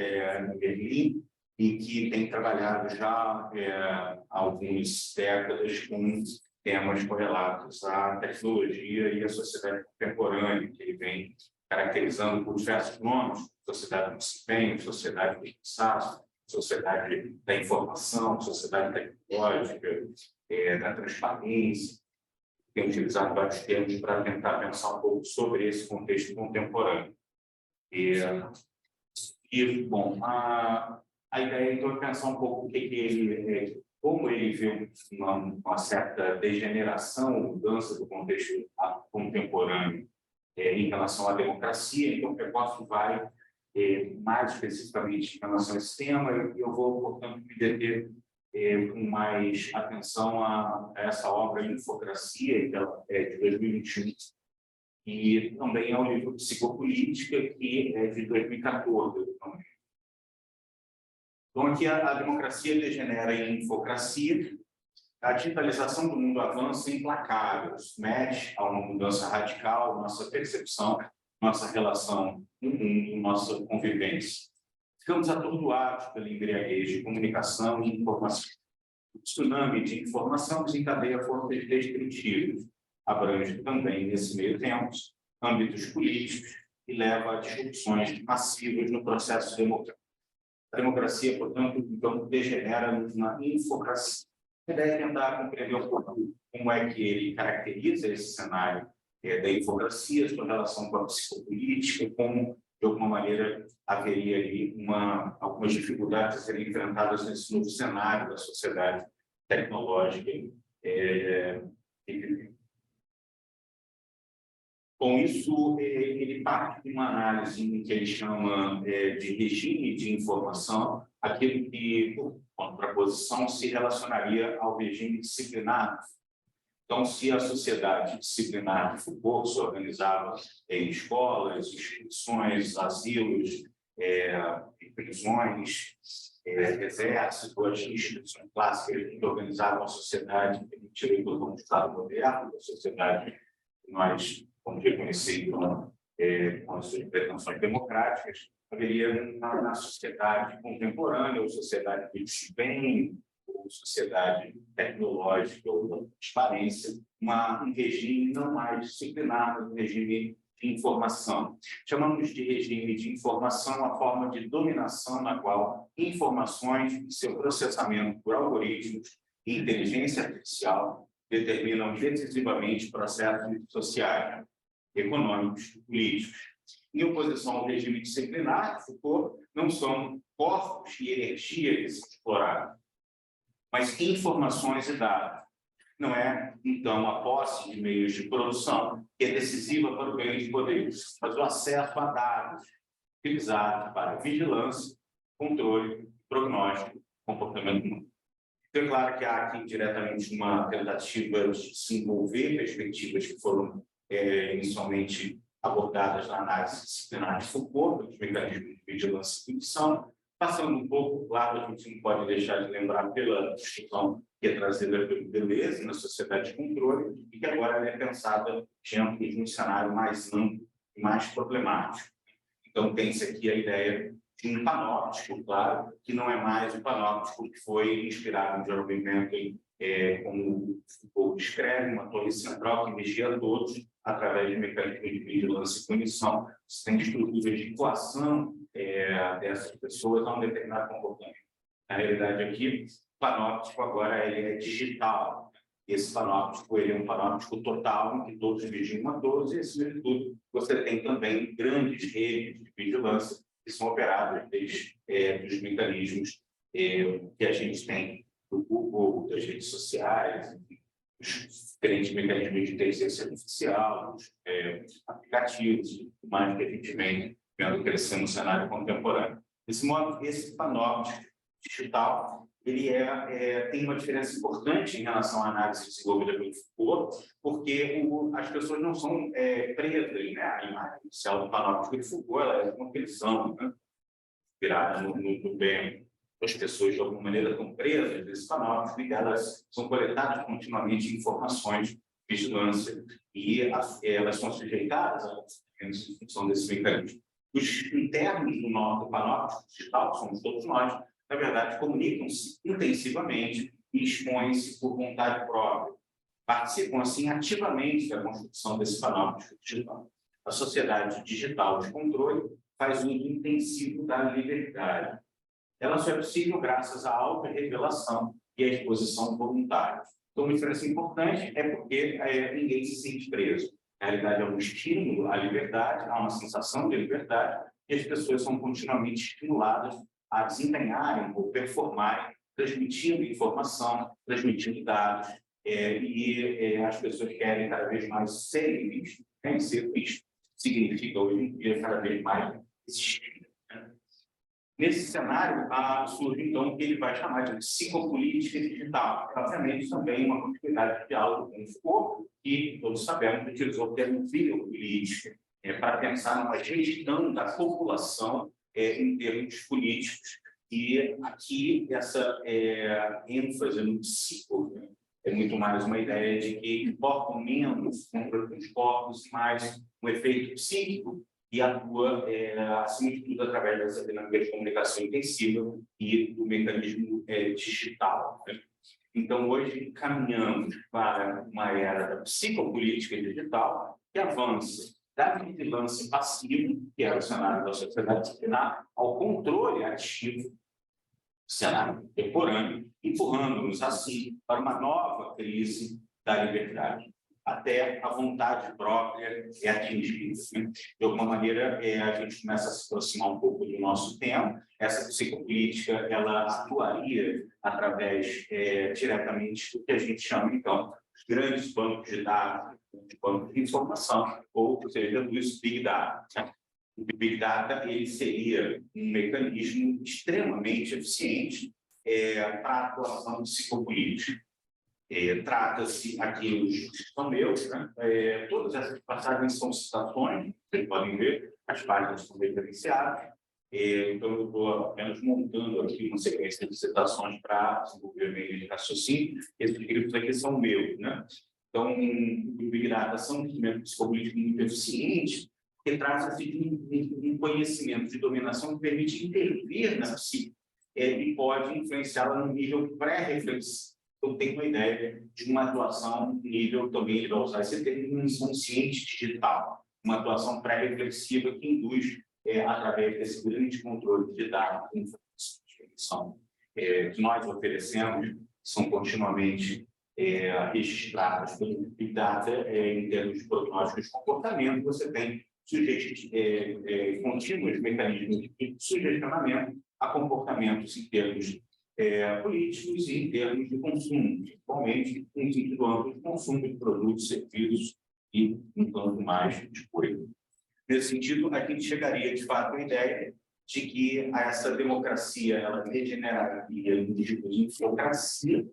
no Berlim e que tem trabalhado já há algumas décadas com temas correlatos à tecnologia e à sociedade contemporânea, que ele vem caracterizando por diversos nomes: sociedade do desempenho, sociedade do cansaço, sociedade da informação, sociedade tecnológica, da transparência. Tem utilizado vários termos para tentar pensar um pouco sobre esse contexto contemporâneo. Bom, a ideia então é pensar um pouco como ele vê uma certa degeneração, mudança do contexto contemporâneo em relação à democracia. Então, o Pecoff vai mais especificamente em relação a esse tema, e eu vou, portanto, me deter com mais atenção a essa obra Infocracia, que é de 2021, e também ao livro Psicopolítica, que é de 2014. Então, aqui a democracia degenera em infocracia, a digitalização do mundo avança implacável, mete a uma mudança radical nossa percepção, nossa relação no mundo, nossa convivência. Ficamos atordoados pela embriaguez de comunicação e informação. O tsunami de informação desencadeia forças destrutivas, abrange também, nesse meio tempo, âmbitos políticos e leva a disrupções massivas no processo democrático. A democracia, portanto, então, degenera numa infocracia. A ideia é tentar compreender um pouco como é que ele caracteriza esse cenário da infocracia, sua relação com a psicopolítica, como, de alguma maneira, haveria ali algumas dificuldades a serem enfrentadas nesse novo cenário da sociedade tecnológica. Com isso, ele parte de uma análise que ele chama de regime de informação, aquilo que, por contraposição, se relacionaria ao regime disciplinar. Então, se a sociedade disciplinar de Foucault se organizava em escolas, instituições, asilos, prisões, exército, as instituições clássicas que organizavam a sociedade, permitiram o Estado moderno da sociedade que nós vamos reconhecer, então, com as suas pretensões democráticas, haveria na sociedade contemporânea, ou sociedade de bem, ou sociedade tecnológica, ou da transparência, um regime não mais disciplinado, um regime de informação. Chamamos de regime de informação a forma de dominação na qual informações e seu processamento por algoritmos e inteligência artificial determinam decisivamente processos sociais, econômicos e políticos. Em oposição ao regime disciplinar, Foucault, não são corpos e energia que são explorados, mas informações e dados. Não é, então, a posse de meios de produção que é decisiva para o ganho de poderes, mas o acesso a dados utilizados para vigilância, controle, prognóstico, comportamento humano. Então, é claro que há aqui diretamente uma tentativa de se envolver perspectivas que foram inicialmente abordadas na análise disciplinar de Foucault, dos mecanismos de vigilância e punição, passando um pouco, claro, a gente não pode deixar de lembrar pela discussão que é trazida pelo Deleuze na sociedade de controle, e que agora ela é pensada diante de um cenário mais amplo e mais problemático. Então, tem-se aqui a ideia de um panóptico, claro, que não é mais o panóptico que foi inspirado no Jerome Bentham, como o Foucault descreve, uma torre central que vigia todos através de mecanismos de vigilância e punição, sem estruturas de coação dessas pessoas a um determinado comportamento. Na realidade, aqui, o panóptico agora ele é digital. Esse panóptico ele é um panóptico total, em que todos vigiam a todos, e, acima de tudo, você tem também grandes redes de vigilância que são operadas desde os mecanismos que a gente tem do Google, das redes sociais, os diferentes mecanismos de inteligência artificial, os aplicativos, e mais que a gente vem vendo crescer no cenário contemporâneo. Desse modo, esse panóptico digital ele tem uma diferença importante em relação à análise desenvolvida pelo Foucault, porque as pessoas não são presas, né? A imagem inicial do panóptico de Foucault ela é uma prisão, né? Inspirada no bem. As pessoas, de alguma maneira, estão presas desse panóptico e elas são coletadas continuamente informações de vigilância e elas são sujeitadas em função desse mecanismo. Os internos do panóptico digital, somos todos nós, na verdade, comunicam-se intensivamente e expõem-se por vontade própria. Participam, assim, ativamente da construção desse panóptico digital. a sociedade digital de controle faz uso intensivo da liberdade. Ela só é possível graças à autorrevelação e à exposição voluntária. Então, uma diferença importante é porque ninguém se sente preso. Na realidade, é um estímulo à liberdade, há uma sensação de liberdade, e as pessoas são continuamente estimuladas a desempenharem ou performarem, transmitindo informação, transmitindo dados, e as pessoas querem cada vez mais serem vistas, né? Ser visto significa, hoje em dia, cada vez mais existir. Nesse cenário, surge, então, o que ele vai chamar de psicopolítica digital. Obviamente, também uma continuidade de diálogo com o Foucault, que todos sabemos que utilizou o termo biopolítica para pensar numa gestão da população em termos políticos. E aqui, essa ênfase no psico é muito mais uma ideia de que importam menos os corpos, mais um efeito psíquico, e atua, acima de tudo, através dessa dinâmica de comunicação intensiva e do mecanismo digital. Né? Então, hoje, caminhamos para uma era da psicopolítica digital, que avança da vigilância passiva, que é o cenário da sociedade disciplinar, ao controle ativo, cenário contemporâneo, empurrando-nos, assim, para uma nova crise da liberdade. Até a vontade própria é atingida. De alguma maneira, a gente começa a se aproximar um pouco do nosso tema. Essa psicopolítica, ela atuaria através, diretamente, do que a gente chama, então, os grandes bancos de dados, de bancos de informação, ou seja, dos Big Data. O Big Data, ele seria um mecanismo extremamente eficiente para a atuação psicopolítica. Trata-se aqui, os são meus, né? Todas essas passagens são citações, vocês podem ver, as páginas são referenciadas, então eu estou apenas montando aqui uma sequência de citações para desenvolver meio de raciocínio. Esses livros aqui são meus, né? Então, o Big Data são um instrumento psicopolítico muito eficiente, que trata-se de um conhecimento de dominação que permite intervir na psique e pode influenciá-la no nível pré-reflexivo. Eu tenho uma ideia de uma atuação no nível, também ele vai usar esse termo, inconsciente digital, uma atuação pré-reflexiva que induz, através desse grande controle de dados, informação, que nós oferecemos, são continuamente registradas pelo Big Data em termos de prognósticos de comportamento. Você tem contínuos mecanismos de sugestionamento a comportamentos em termos políticos e em termos de consumo, principalmente em sentido amplo de consumo de produtos, serviços e um tanto mais de coisa. Nesse sentido, a gente chegaria, de fato, à ideia de que essa democracia ela degeneraria no tipo de infocracia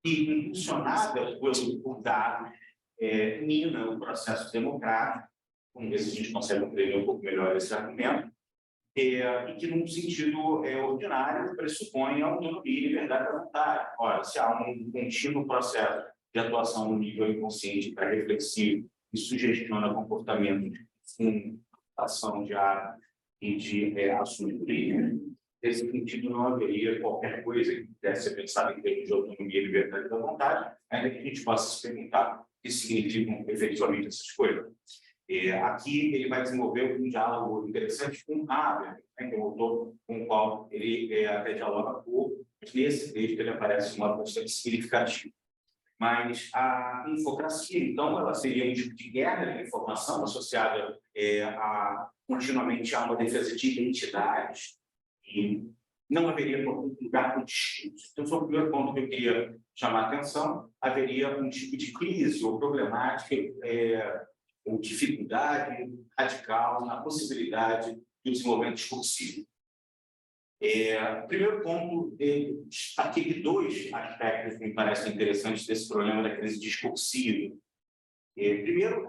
e, impulsionada por dados, mina o processo democrático. Vamos ver se a gente consegue compreender um pouco melhor esse argumento. E que, num sentido ordinário, pressupõe autonomia e liberdade da vontade. Ora, se há um contínuo processo de atuação no nível inconsciente, pré-reflexivo, e sugestiona comportamento de ação diária e de ações políticas, nesse sentido não haveria qualquer coisa que pudesse ser pensada em termos de autonomia e liberdade da vontade, ainda que a gente possa se perguntar o que significam efetivamente essas coisas. Aqui ele vai desenvolver um diálogo interessante com Haber, né, que é um autor com o qual ele até dialoga pouco, mas nesse texto ele aparece uma bastante significativa. Mas a infocracia, então, ela seria um tipo de guerra de informação associada continuamente a uma defesa de identidades, e não haveria lugar para discurso. Então, sobre o primeiro ponto que eu queria chamar a atenção, haveria um tipo de crise ou problemática ou dificuldade radical na possibilidade do desenvolvimento discursivo. Primeiro ponto, aqui dois aspectos que me parecem interessantes desse problema da crise discursiva. Primeiro,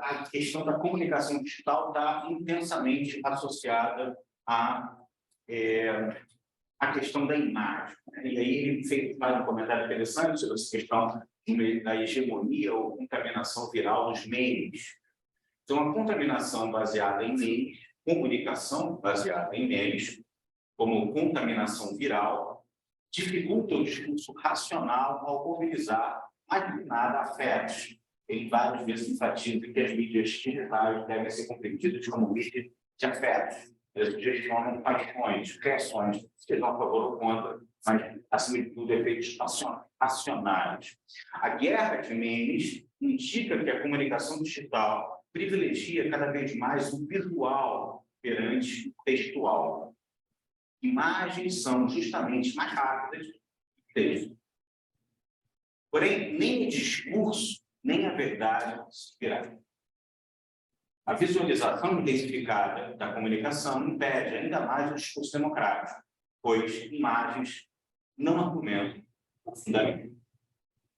a questão da comunicação digital está intensamente associada à questão da imagem. E aí ele faz um comentário interessante sobre essa questão da hegemonia ou contaminação viral dos memes. Então, a contaminação baseada em memes, comunicação baseada em memes, como contaminação viral, dificulta o discurso racional ao mobilizar a determinada afetos. ele várias vezes enfatiza que as mídias digitais devem ser compreendidas como mídias de afetos. Eles gestionam paixões, criações, sejam a favor ou contra, mas, acima de tudo, efeitos acionários. A guerra de memes indica que a comunicação digital privilegia cada vez mais o visual perante o textual. Imagens são justamente mais rápidas que o texto. Porém, nem o discurso, nem a verdade se virá. A visualização intensificada da comunicação impede ainda mais o discurso democrático, pois imagens não argumentam o fundamento.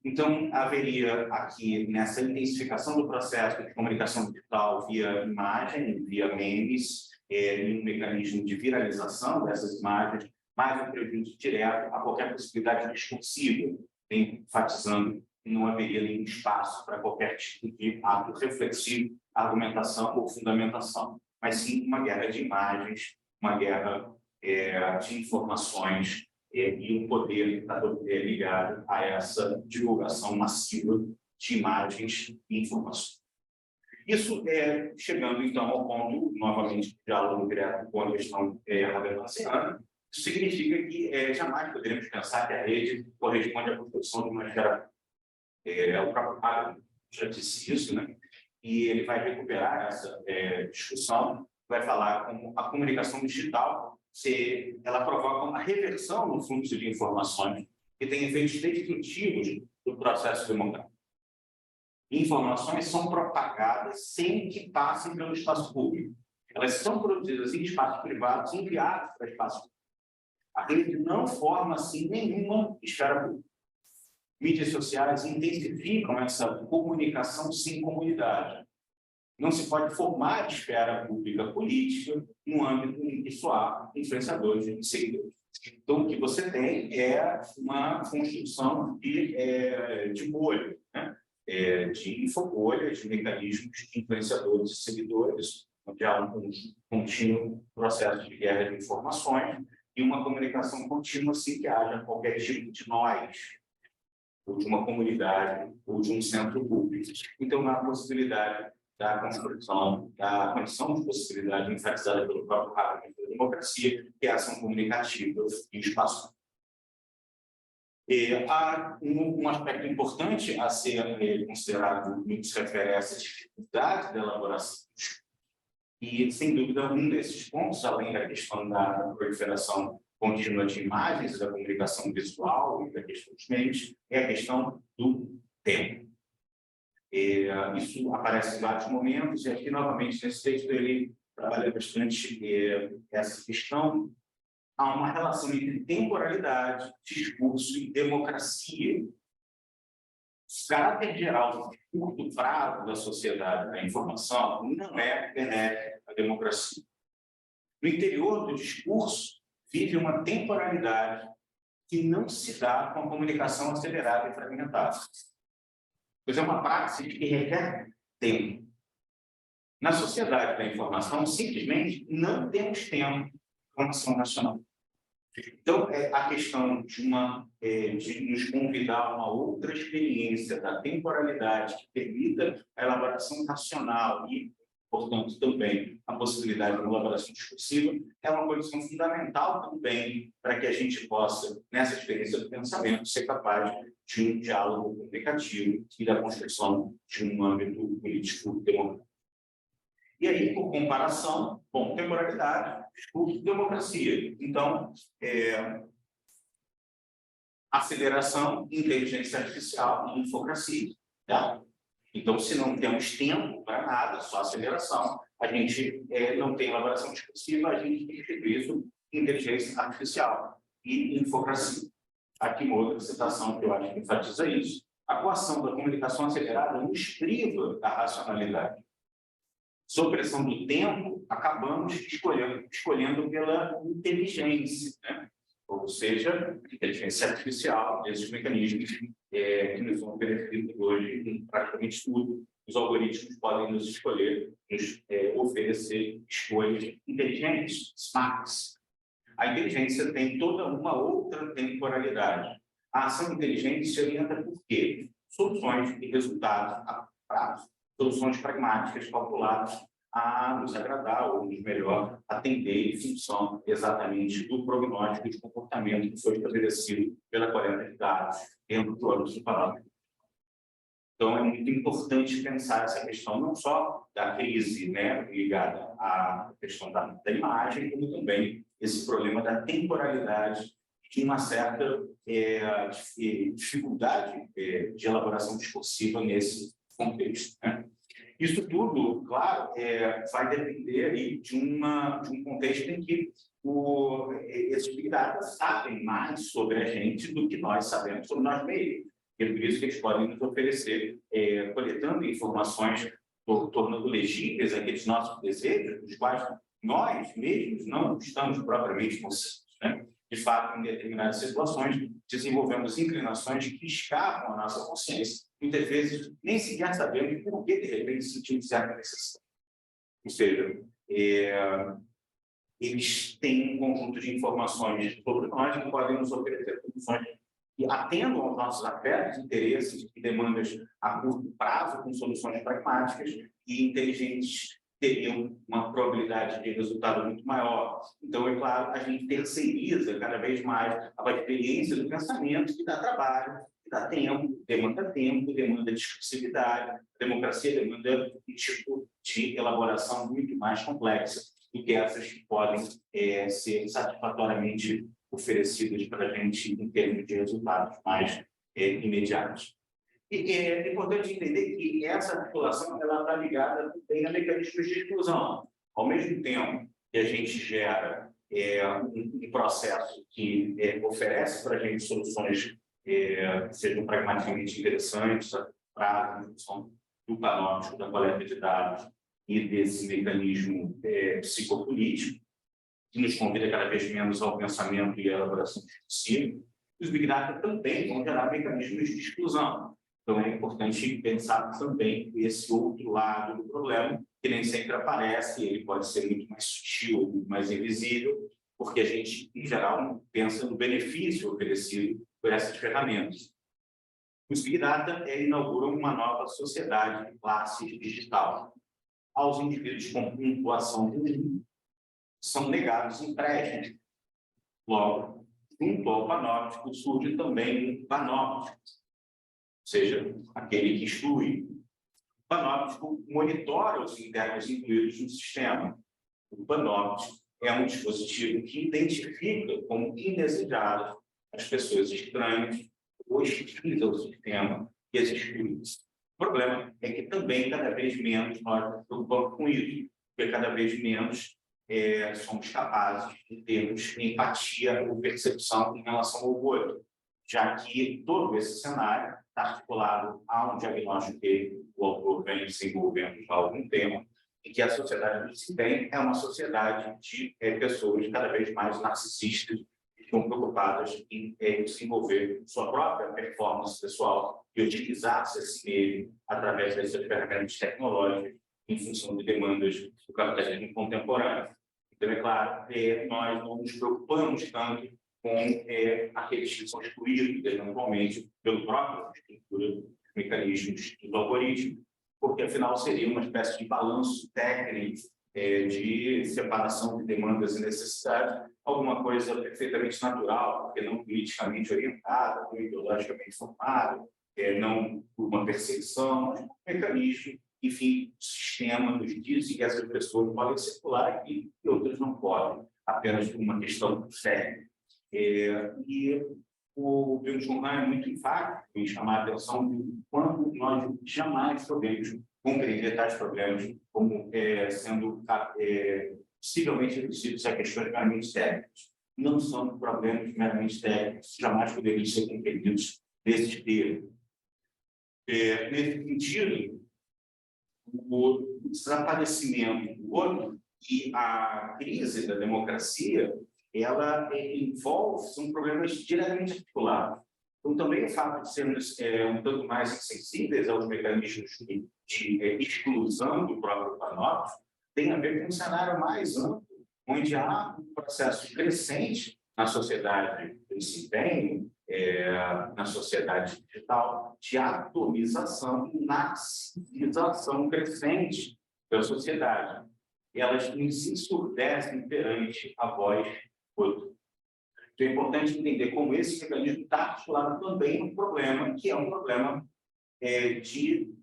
Então, haveria aqui, nessa intensificação do processo de comunicação digital via imagem, via memes, um mecanismo de viralização dessas imagens, mais um prejuízo direto a qualquer possibilidade discursiva, enfatizando que não haveria nenhum espaço para qualquer tipo de ato reflexivo, argumentação ou fundamentação, mas sim uma guerra de imagens, uma guerra de informações e um poder ligado a essa divulgação massiva de imagens e informações. Isso chegando, então, ao ponto, novamente, de diálogo direto com a questão habermasiana, isso significa que jamais poderemos pensar que a rede corresponde à construção de uma esfera. O próprio Habermas já disse isso, né? E ele vai recuperar essa discussão, vai falar como a comunicação digital, ela provoca uma reversão no fluxo de informações que tem efeitos destrutivos do processo democrático. Informações são propagadas sem que passem pelo espaço público. Elas são produzidas em espaços privados e enviadas para espaço público. A rede não forma, assim, nenhuma esfera pública. Mídias sociais intensificam essa comunicação sem comunidade. Não se pode formar esfera pública política no âmbito em que só há influenciadores e seguidores. Então, o que você tem é uma construção de bolha, né? De infobolhas, de mecanismos de influenciadores e seguidores, onde há um contínuo processo de guerra de informações e uma comunicação contínua sem que haja qualquer tipo de nós, ou de uma comunidade, ou de um centro público. Então, há a possibilidade da construção, da condição de possibilidade enfatizada pelo próprio Habermas da democracia, que é a ação comunicativa em espaço. Há um aspecto importante a ser considerado no que se refere a essa dificuldade da elaboração. E, sem dúvida, um desses pontos, além da questão da proliferação contínua de imagens, da comunicação visual e da questão dos meios, é a questão do tempo. Isso aparece em vários momentos, e aqui, novamente, nesse texto, ele trabalha bastante essa questão. Há uma relação entre temporalidade, discurso e democracia. O caráter geral, de curto prazo da sociedade da informação não é benéfico à democracia. No interior do discurso, vive uma temporalidade que não se dá com a comunicação acelerada e fragmentada. Pois é uma prática que requer tempo. Na sociedade da informação, simplesmente não temos tempo para uma ação nacional. Então, a questão de nos convidar a uma outra experiência da temporalidade que permita a elaboração racional e, portanto, também a possibilidade de uma elaboração discursiva, é uma condição fundamental também para que a gente possa, nessa experiência do pensamento, ser capaz de um diálogo comunicativo e da construção de um âmbito político democrático. E aí, por comparação, bom, temporalidade, discurso, democracia. Então, aceleração, inteligência artificial e infocracia. Tá? Então, se não temos tempo para nada, só aceleração, a gente não tem elaboração discursiva, a gente tem isso inteligência artificial e infocracia. Aqui uma outra citação que eu acho que enfatiza isso. A coação da comunicação acelerada nos priva da racionalidade. Sob pressão do tempo, acabamos escolhendo pela inteligência, né? Ou seja, inteligência artificial, esses mecanismos que nos são oferecidos hoje em praticamente tudo. Os algoritmos podem nos escolher, nos oferecer escolhas inteligentes, smarts. A inteligência tem toda uma outra temporalidade. A ação inteligente se orienta por quê? Soluções e resultados prazo, soluções pragmáticas calculadas a nos agradar ou nos melhor atender em função exatamente do prognóstico e de comportamento que foi estabelecido pela coleta de dados dentro do âmbito do parâmetro. Então, é muito importante pensar essa questão não só da crise, né, ligada à questão da imagem, como também esse problema da temporalidade, de uma certa dificuldade de elaboração discursiva nesse contexto, né? Isso tudo, claro, vai depender aí de um contexto em que esses Big Data sabem mais sobre a gente do que nós sabemos sobre nós mesmos. E é por isso que eles podem nos oferecer, coletando informações, tornando legíveis aqueles nossos desejos, dos quais nós mesmos não estamos propriamente conscientes, né? De fato, em determinadas situações, desenvolvemos inclinações que escapam à nossa consciência. Muitas vezes, nem sequer sabemos por que, de repente, sentimos certa necessidade. Ou seja, eles têm um conjunto de informações sobre nós que podem nos oferecer soluções que atendam aos nossos afetos, interesses e demandas a curto prazo, com soluções pragmáticas e inteligentes, teriam uma probabilidade de resultado muito maior. Então, é claro, a gente terceiriza cada vez mais a experiência do pensamento, que dá trabalho, que dá tempo, demanda discursividade. A democracia demanda um tipo de elaboração muito mais complexa do que essas que podem ser satisfatoriamente oferecidas para a gente em termos de resultados mais imediatos. E é importante entender que essa articulação ela está ligada também a mecanismos de exclusão. Ao mesmo tempo que a gente gera um processo que oferece para a gente soluções que sejam pragmaticamente interessantes para a função do panóptico da coleta de dados e desse mecanismo psicopolítico, que nos convida cada vez menos ao pensamento e à elaboração discursiva, os Big Data também vão gerar mecanismos de exclusão. Então, é importante pensar também esse outro lado do problema, que nem sempre aparece, ele pode ser muito mais sutil, muito mais invisível, porque a gente, em geral, pensa no benefício oferecido por essas ferramentas. Os Big Data inauguram uma nova sociedade de classe digital. Aos indivíduos com pontuação ruim, são negados empréstimos. Logo, junto ao panóptico, surge também um panóptico, ou seja, aquele que exclui. O panóptico monitora os internos incluídos no sistema. O panóptico é um dispositivo que identifica como indesejadas as pessoas estranhas ou hostis ao sistema e as exclui. O problema é que também cada vez menos nós nos preocupamos com isso, porque cada vez menos somos capazes de termos empatia ou percepção em relação ao outro, já que todo esse cenário está articulado a um diagnóstico que o autor vem desenvolvendo já há algum tempo, e que a sociedade que se tem é uma sociedade de pessoas cada vez mais narcisistas, que estão preocupadas em desenvolver sua própria performance pessoal e utilizar-se a si mesmo através dessas ferramentas tecnológicas em função de demandas do capitalismo contemporâneo. Então, é claro, nós não nos preocupamos tanto com aqueles que são excluídos, eventualmente, pelo próprio estrutura dos mecanismos dos algoritmos, porque, afinal, seria uma espécie de balanço técnico de separação de demandas e necessidades, alguma coisa perfeitamente natural, porque não politicamente orientada, não ideologicamente formada, não por uma perseguição, mas um mecanismo. Enfim, o sistema nos diz que essas pessoas podem circular aqui e outras não podem, apenas por uma questão séria. E o Byung-Chul Han é muito enfático em chamar a atenção de quanto nós jamais podemos compreender tais problemas como sendo possivelmente reduzidos a questões meramente técnicas. Não são problemas meramente técnicos, jamais poderiam ser compreendidos desse termo. Nesse sentido, o desaparecimento do outro e a crise da democracia, ela são problemas diretamente articulados. Então, também o fato de sermos um tanto mais insensíveis aos mecanismos de exclusão do próprio panóptico tem a ver com um cenário mais amplo, onde há um processo crescente na sociedade do desempenho, na sociedade digital, de atomização e narcisização crescente da sociedade. Elas nos ensurdecem perante a voz do outro. Então, é importante entender como esse mecanismo está articulado também no problema, que é um problema de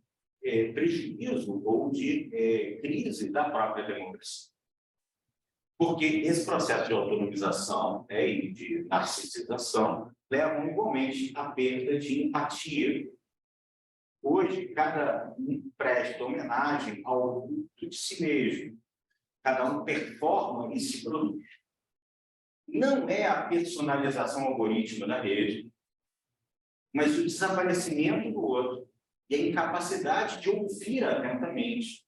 prejuízo ou de crise da própria democracia. Porque esse processo de autonomização e de narcisização levam igualmente à perda de empatia. Hoje, cada um presta homenagem ao culto de si mesmo. Cada um performa e se produz. Não é a personalização algorítmica da rede, mas o desaparecimento do outro e a incapacidade de ouvir atentamente,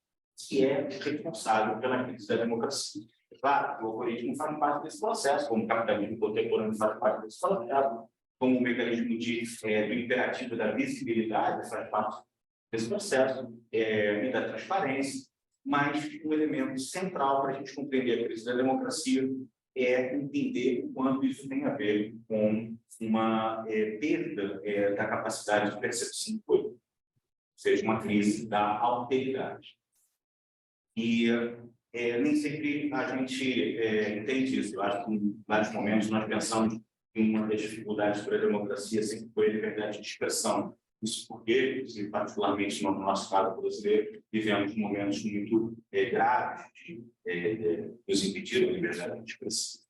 que é responsável pela crise da democracia. Claro, o algoritmo faz parte desse processo, como o capitalismo contemporâneo faz parte desse processo, como o mecanismo do imperativo da visibilidade faz parte desse processo, e da transparência, mas um elemento central para a gente compreender a crise da democracia é entender o quanto isso tem a ver com uma perda da capacidade de percepção do outro, ou seja, uma crise da alteridade. E nem sempre a gente entende isso. Eu acho que em vários momentos nós pensamos em uma das dificuldades para a democracia sempre foi a liberdade de expressão. Isso porque, particularmente no nosso caso brasileiro, vivemos momentos muito graves de nos impedir a liberdade de expressão.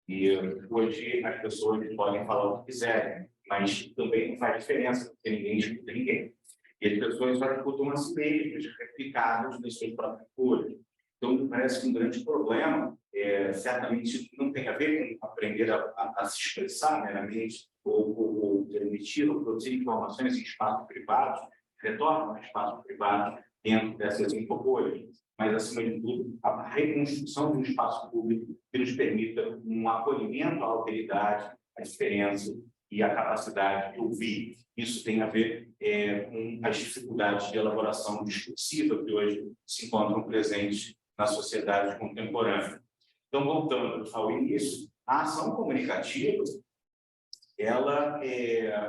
E hoje as pessoas podem falar o que quiserem, mas também não faz diferença, porque ninguém escuta ninguém. E as pessoas só escutam a si mesmas, replicadas nas suas próprias cores. Então, me parece que um grande problema, certamente, não tem a ver com aprender a se expressar meramente, ou permitir ou produzir informações em espaços privados, retornam a espaços privados dentro dessas infobolias, mas, acima de tudo, a reconstrução de um espaço público que nos permita um acolhimento à alteridade, à diferença e à capacidade de ouvir. Isso tem a ver com as dificuldades de elaboração discursiva que hoje se encontram presentes na sociedade contemporânea. Então, voltando ao início, a ação comunicativa, ela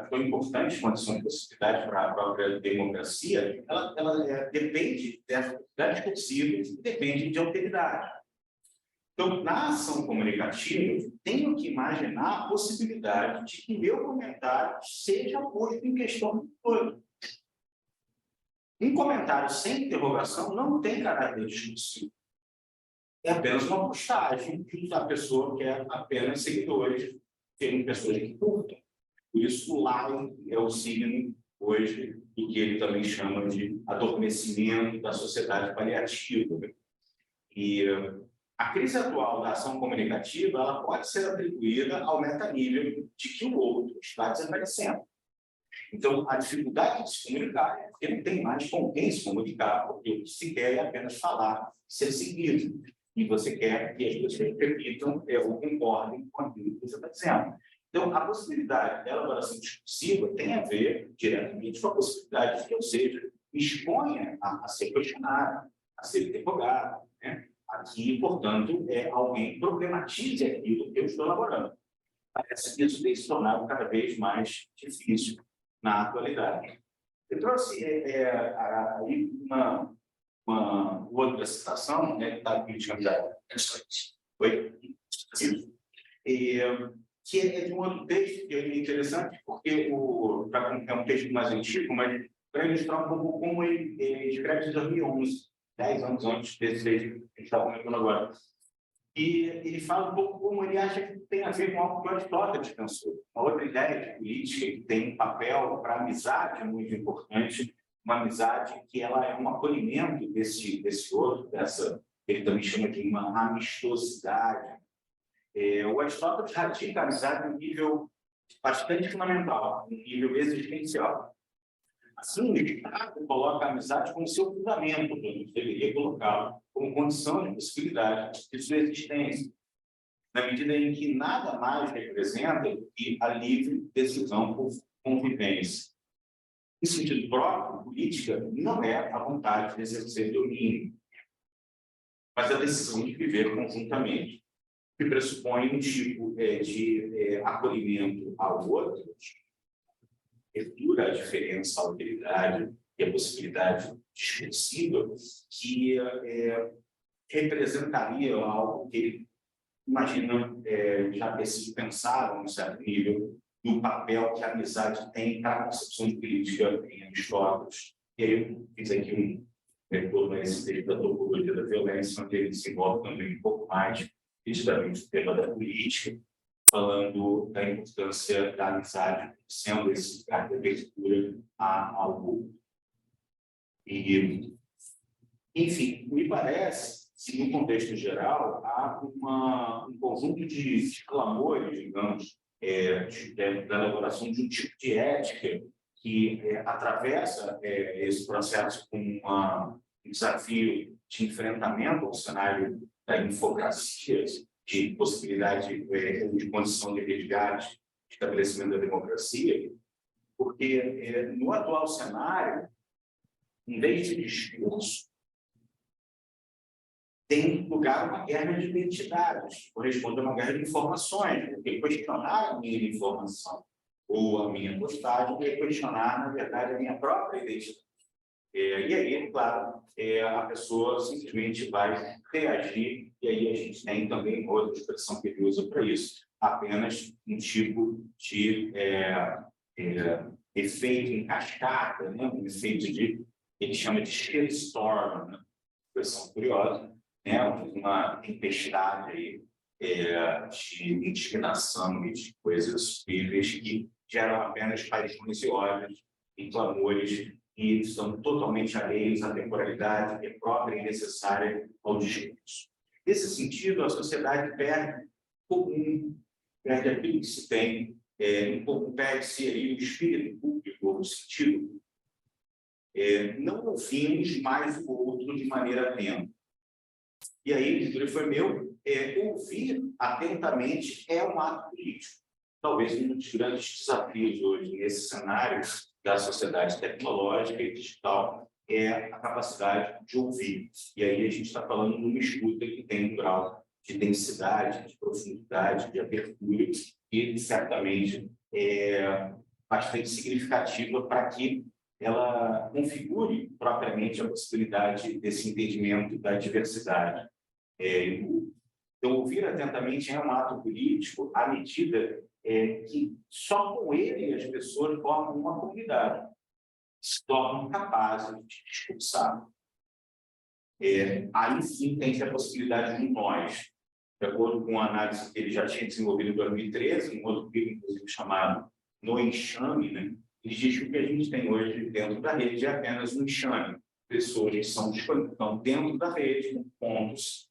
foi importante quando são possibilidades para a própria democracia, ela depende dessa possibilidade discursiva e depende de alteridade. Então, na ação comunicativa, tenho que imaginar a possibilidade de que meu comentário seja posto em questão do todo. Um comentário sem interrogação não tem caráter discursivo. É apenas uma postagem que a pessoa quer apenas seguidores, tem pessoas que curtam. Por isso, o like é o signo, hoje, do que ele também chama de adormecimento da sociedade paliativa. E a crise atual da ação comunicativa ela pode ser atribuída ao metanível de que o outro está desaparecendo. Então, a dificuldade de se comunicar é porque não tem mais com quem se comunicar, porque o que se quer é apenas falar, ser seguido. E você quer que as pessoas repitam ou concordem com aquilo que você está dizendo. Então, a possibilidade da elaboração discursiva tem a ver diretamente com a possibilidade de que eu seja exponha a ser questionado, a ser interrogado. Né? Aqui, portanto, alguém problematize aquilo que eu estou elaborando. Parece que isso tem se tornado cada vez mais difícil na atualidade. Eu trouxe aí uma outra citação, né, que está aqui de candidato. Foi? Que é de um outro texto que é interessante, porque é um texto mais antigo, mas para ilustrar um pouco como ele escreve em 2011, 10 anos antes desse texto que a gente está comentando agora. E ele fala um pouco como ele acha que tem a ver com algo que o Aristóteles pensou. Uma outra ideia de política que tem um papel para a amizade muito importante, uma amizade que ela é um acolhimento desse outro, ele também chama de uma amistosidade. O Aristóteles radica a amizade em um nível bastante fundamental, um nível existencial. Assim, o Estado coloca a amizade como seu fundamento, deveria colocá-lo como condição de possibilidade de sua existência, na medida em que nada mais representa do que a livre decisão por convivência. Em sentido próprio, política não é a vontade de exercer domínio, mas a decisão de viver conjuntamente. que pressupõe um tipo de acolhimento ao outro, abertura à diferença, à alteridade e à possibilidade discursiva, que representaria algo que ele imagina já ter sido pensado, a um certo nível, do papel que a amizade tem para a concepção de política em Aristóteles. E aí eu fiz aqui um retorno a esse texto da topologia da violência, onde ele desenvolve também um pouco mais, justamente, o tema da política, falando da importância da amizade, sendo esse lugar de abertura ao outro. E, enfim, me parece que, no contexto geral, há um conjunto de clamores, digamos, da elaboração de um tipo de ética que atravessa esse processo com um desafio de enfrentamento ao cenário da infocracia, de possibilidade de condição de resgate, de estabelecimento da democracia, porque no atual cenário, em vez de discurso, tem lugar uma guerra de identidades, corresponde a uma guerra de informações, porque questionar a minha informação ou a minha postagem é questionar, na verdade, a minha própria identidade. E aí, claro, a pessoa simplesmente vai reagir, e aí a gente tem também outra expressão que ele usa para isso, apenas um tipo de efeito em cascata, né? Um efeito ele chama de shitstorm, né? Expressão curiosa, né? Uma tempestade aí, de indignação e de coisas horríveis que geram apenas paixões e ódios e clamores que são totalmente alheios à temporalidade que é própria e necessária ao discurso. Nesse sentido, a sociedade perde perde aquilo que se tem, um pouco perde-se aí o espírito público, no sentido, não ouvimos mais o outro de maneira atenta. E aí, o foi meu, ouvir atentamente é um ato político. Talvez um dos grandes desafios hoje, nesse cenário da sociedade tecnológica e digital, é a capacidade de ouvir. E aí a gente está falando de uma escuta que tem um grau de densidade, de profundidade, de abertura, e certamente é bastante significativa para que ela configure propriamente a possibilidade desse entendimento da diversidade. Então, ouvir atentamente é um ato político à medida que só com ele as pessoas formam uma comunidade, se tornam capazes de discursar. Aí sim tem-se a possibilidade de nós, de acordo com a análise que ele já tinha desenvolvido em 2013, um outro livro, inclusive, chamado No Enxame, né? Ele diz que o que a gente tem hoje dentro da rede é apenas um enxame. Pessoas que estão dentro da rede, com pontos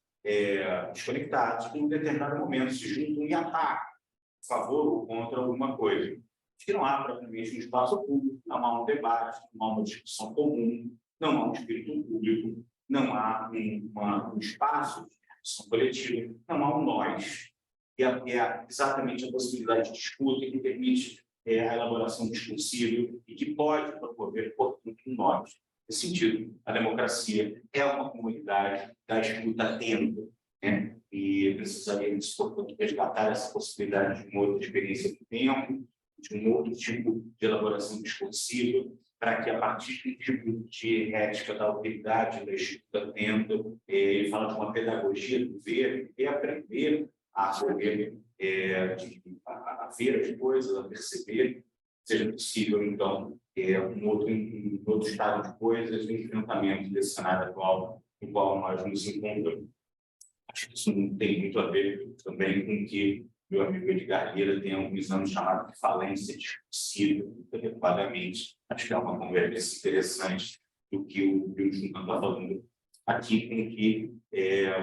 desconectados, que em um determinado momento se juntam e atacam a favor ou contra alguma coisa. Que não há propriamente um espaço público, não há um debate, não há uma discussão comum, não há um espírito público, não há um espaço de discussão coletiva, não há um nós. E é exatamente a possibilidade de disputa que permite a elaboração discursiva e que pode promover, portanto, um nós. Nesse sentido, a democracia é uma comunidade da escuta atenta, né? E precisaríamos, portanto, resgatar essa possibilidade de uma outra experiência do tempo, de um outro tipo de elaboração discursiva, para que, a partir do tipo de ética da autoridade, da escuta atenta, ele fala de uma pedagogia do ver e aprender a saber, a ver as coisas, a perceber, seja possível, então, um outro estado de coisas, um enfrentamento desse cenário atual no qual nós nos encontramos. Acho que isso não tem muito a ver também com que meu amigo Edgar Lira tem alguns anos chamado de falência discursiva, adequadamente. Acho que é uma conversa interessante do que o Juncan está falando aqui, com que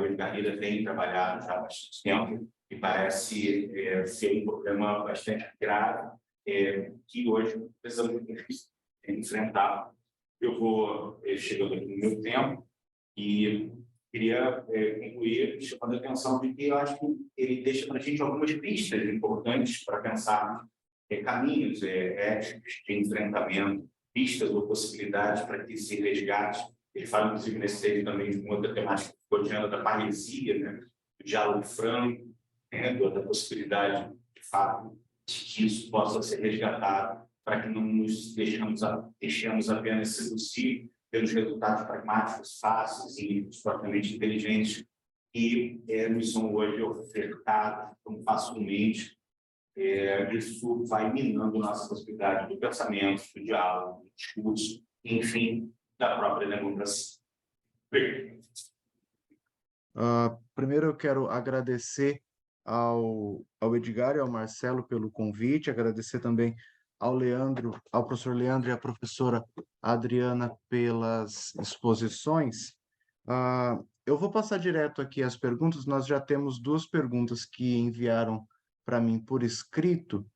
o Edgar Lira tem trabalhado já há bastante tempo, e parece ser um problema bastante grave, que hoje precisamos enfrentar. Eu vou chegando aqui no meu tempo e queria concluir chamando a atenção de que eu acho que ele deixa para a gente algumas pistas importantes para pensar caminhos éticos de enfrentamento, pistas ou possibilidades para que se resgate. Ele fala, inclusive, nesse texto também de uma outra temática cotidiana da parresia, né? Do diálogo franco, né, da possibilidade, de fato, de que isso possa ser resgatado, para que não nos deixemos apenas seduzir pelos resultados pragmáticos, fáceis e supostamente inteligentes, que nos são hoje ofertados tão facilmente. Isso vai minando nossa possibilidade do pensamento, do diálogo, do discurso, enfim, da própria democracia. Primeiro eu quero agradecer ao Edgar e ao Marcelo pelo convite, agradecer também ao Leandro, ao professor Leandro e à professora Adriana pelas exposições. Eu vou passar direto aqui as perguntas, nós já temos 2 perguntas que enviaram para mim por escrito,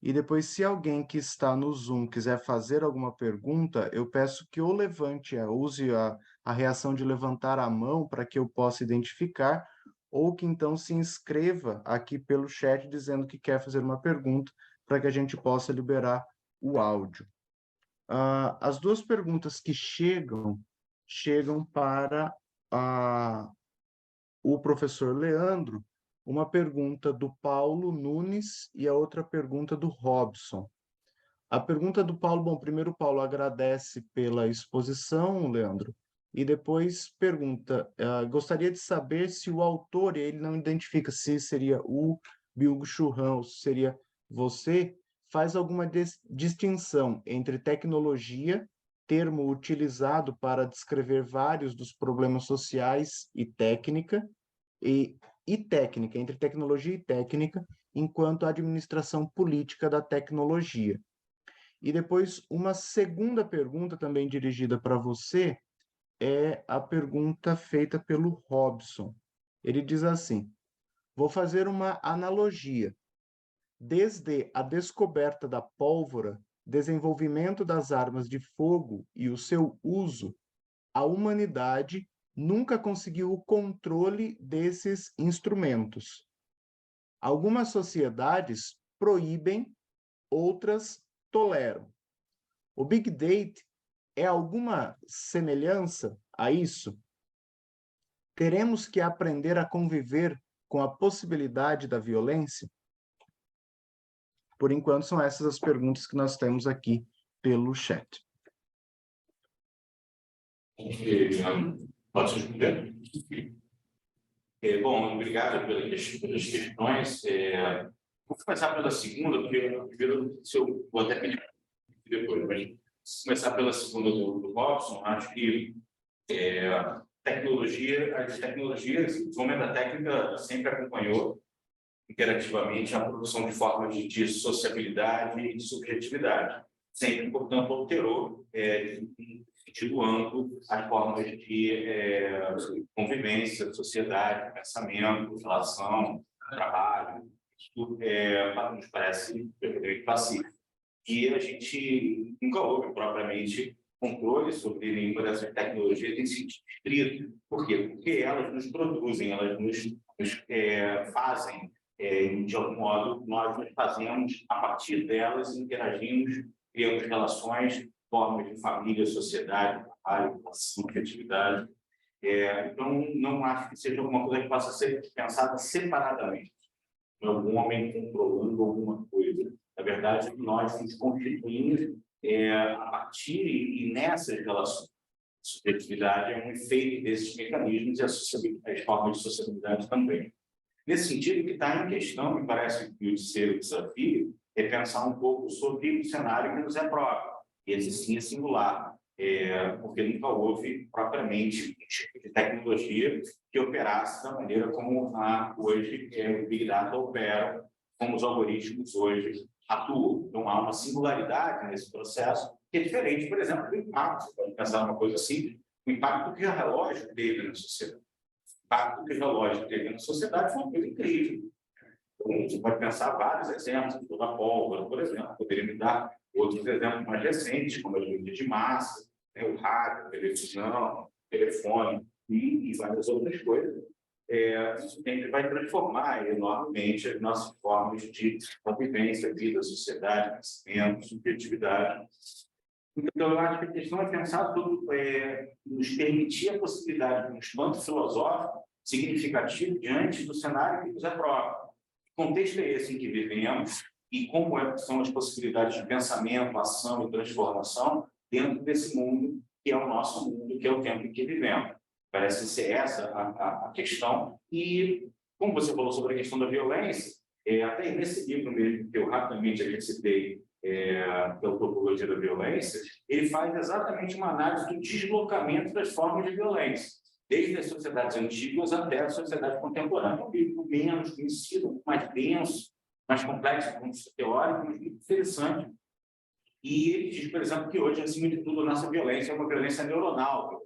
e depois, se alguém que está no Zoom quiser fazer alguma pergunta, eu peço que ou levante, use a reação de levantar a mão para que eu possa identificar, ou que então se inscreva aqui pelo chat dizendo que quer fazer uma pergunta, para que a gente possa liberar o áudio. As 2 perguntas que chegam para o professor Leandro, uma pergunta do Paulo Nunes e a outra pergunta do Robson. A pergunta do Paulo, bom, primeiro o Paulo agradece pela exposição, Leandro, e depois pergunta, gostaria de saber se o autor, ele não identifica se seria o Byung-Chul Han ou se seria você, faz alguma distinção entre tecnologia, termo utilizado para descrever vários dos problemas sociais, e técnica, técnica, entre tecnologia e técnica, enquanto a administração política da tecnologia. E depois, uma segunda pergunta, também dirigida para você, é a pergunta feita pelo Robson. Ele diz assim: vou fazer uma analogia. Desde a descoberta da pólvora, desenvolvimento das armas de fogo e o seu uso, a humanidade nunca conseguiu o controle desses instrumentos. Algumas sociedades proíbem, outras toleram. O Big Data é alguma semelhança a isso? Teremos que aprender a conviver com a possibilidade da violência? Por enquanto, são essas as perguntas que nós temos aqui pelo chat. Posso responder? Bom, obrigado pelas questões. Vou começar pela segunda, porque primeiro, se eu vou até pedir depois, mas começar pela segunda do Robson. Acho que as tecnologias, o desenvolvimento da técnica sempre acompanhou interativamente a produção de formas de sociabilidade e de subjetividade. Sempre, portanto, alterou, em sentido amplo, as formas de convivência, sociedade, pensamento, relação, trabalho. Isso nos parece perfeitamente pacífico. E a gente nunca houve propriamente controle sobre nenhuma dessas tecnologias em sentido estrito. Por quê? Porque elas nos produzem, elas nos fazem, de algum modo, nós nos fazemos, a partir delas, interagimos, criamos relações, formas de família, sociedade, trabalho, relação, criatividade. Então, não acho que seja alguma coisa que possa ser pensada separadamente. Algum homem controlando alguma coisa. Na verdade, nós nos constituímos a partir e nessas relações. A subjetividade é um efeito desses mecanismos e as formas de sociabilidade também. Nesse sentido, o que está em questão, me parece que o terceiro desafio, é pensar um pouco sobre o cenário que nos é próprio. Esse sim é singular, porque nunca houve propriamente um tipo de tecnologia que operasse da maneira como hoje o Big Data opera, como os algoritmos hoje atuam. Então, há uma singularidade nesse processo que é diferente, por exemplo, do impacto. Você pode pensar numa coisa assim, o impacto que o relógio teve na sociedade. O impacto que o relógio teve na sociedade foi uma coisa incrível. Então, você pode pensar vários exemplos, da pólvora, por exemplo, poderia me dar outros exemplos mais recentes, como a mídia de massa, o rádio, a televisão, o telefone e várias outras coisas. Isso sempre vai transformar enormemente as nossas formas de convivência, vida, sociedade, pensamento, subjetividade. Então, eu acho que a questão é pensar tudo, nos permitir a possibilidade de um espanto filosófico significativo diante do cenário que nos é próprio. contexto é esse em que vivemos e como são as possibilidades de pensamento, ação e transformação dentro desse mundo que é o nosso mundo, que é o tempo em que vivemos. Parece ser essa a questão. E, como você falou sobre a questão da violência, até nesse livro mesmo, que eu rapidamente aqui citei, da Topologia da Violência, ele faz exatamente uma análise do deslocamento das formas de violência, desde as sociedades antigas até a sociedade contemporânea. Um livro menos conhecido, mais denso, mais complexo, como teórico, mas muito interessante. E ele diz, por exemplo, que hoje, acima de tudo, a nossa violência é uma violência neuronal.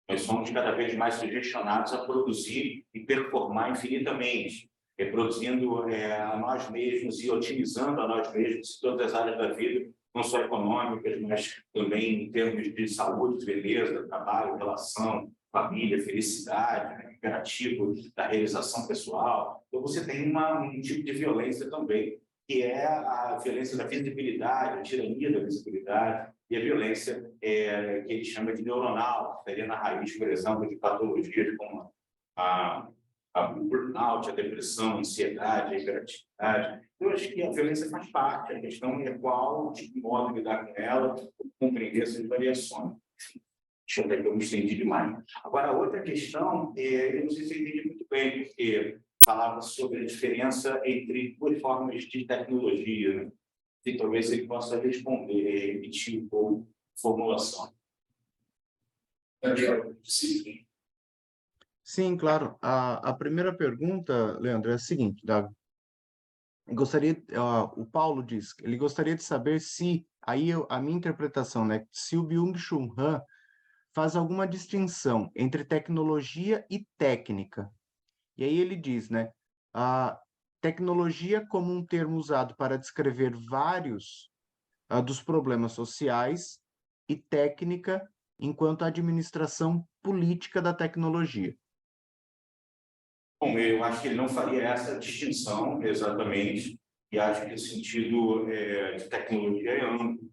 Nós somos cada vez mais sugestionados a produzir e performar infinitamente, produzindo a nós mesmos e otimizando a nós mesmos em todas as áreas da vida, não só econômicas, mas também em termos de saúde, beleza, trabalho, relação, família, felicidade, imperativo da realização pessoal. Então, você tem um tipo de violência também, que é a violência da visibilidade, a tirania da visibilidade, e a violência que ele chama de neuronal, que estaria na raiz, por exemplo, de patologias como o burnout, a depressão, a ansiedade, a hiperatividade. Eu acho que a violência faz parte, a questão é qual tipo de modo lidar com ela, compreender essas variações. Deixa eu ver que eu me estendi demais. Agora, a outra questão, eu não sei se eu entendi muito bem, porque falava sobre a diferença entre duas formas de tecnologia, né? E talvez ele possa responder, repetir um pouco a formulação. Gabriel, sim. Sim, claro. A primeira pergunta, Leandro, é a seguinte: o Paulo diz que ele gostaria de saber se, a minha interpretação, né, se o Byung-Chul Han faz alguma distinção entre tecnologia e técnica. E aí ele diz, né, a tecnologia como um termo usado para descrever vários dos problemas sociais e técnica enquanto administração política da tecnologia. Bom, eu acho que ele não faria essa distinção exatamente, e acho que o sentido de tecnologia é amplo,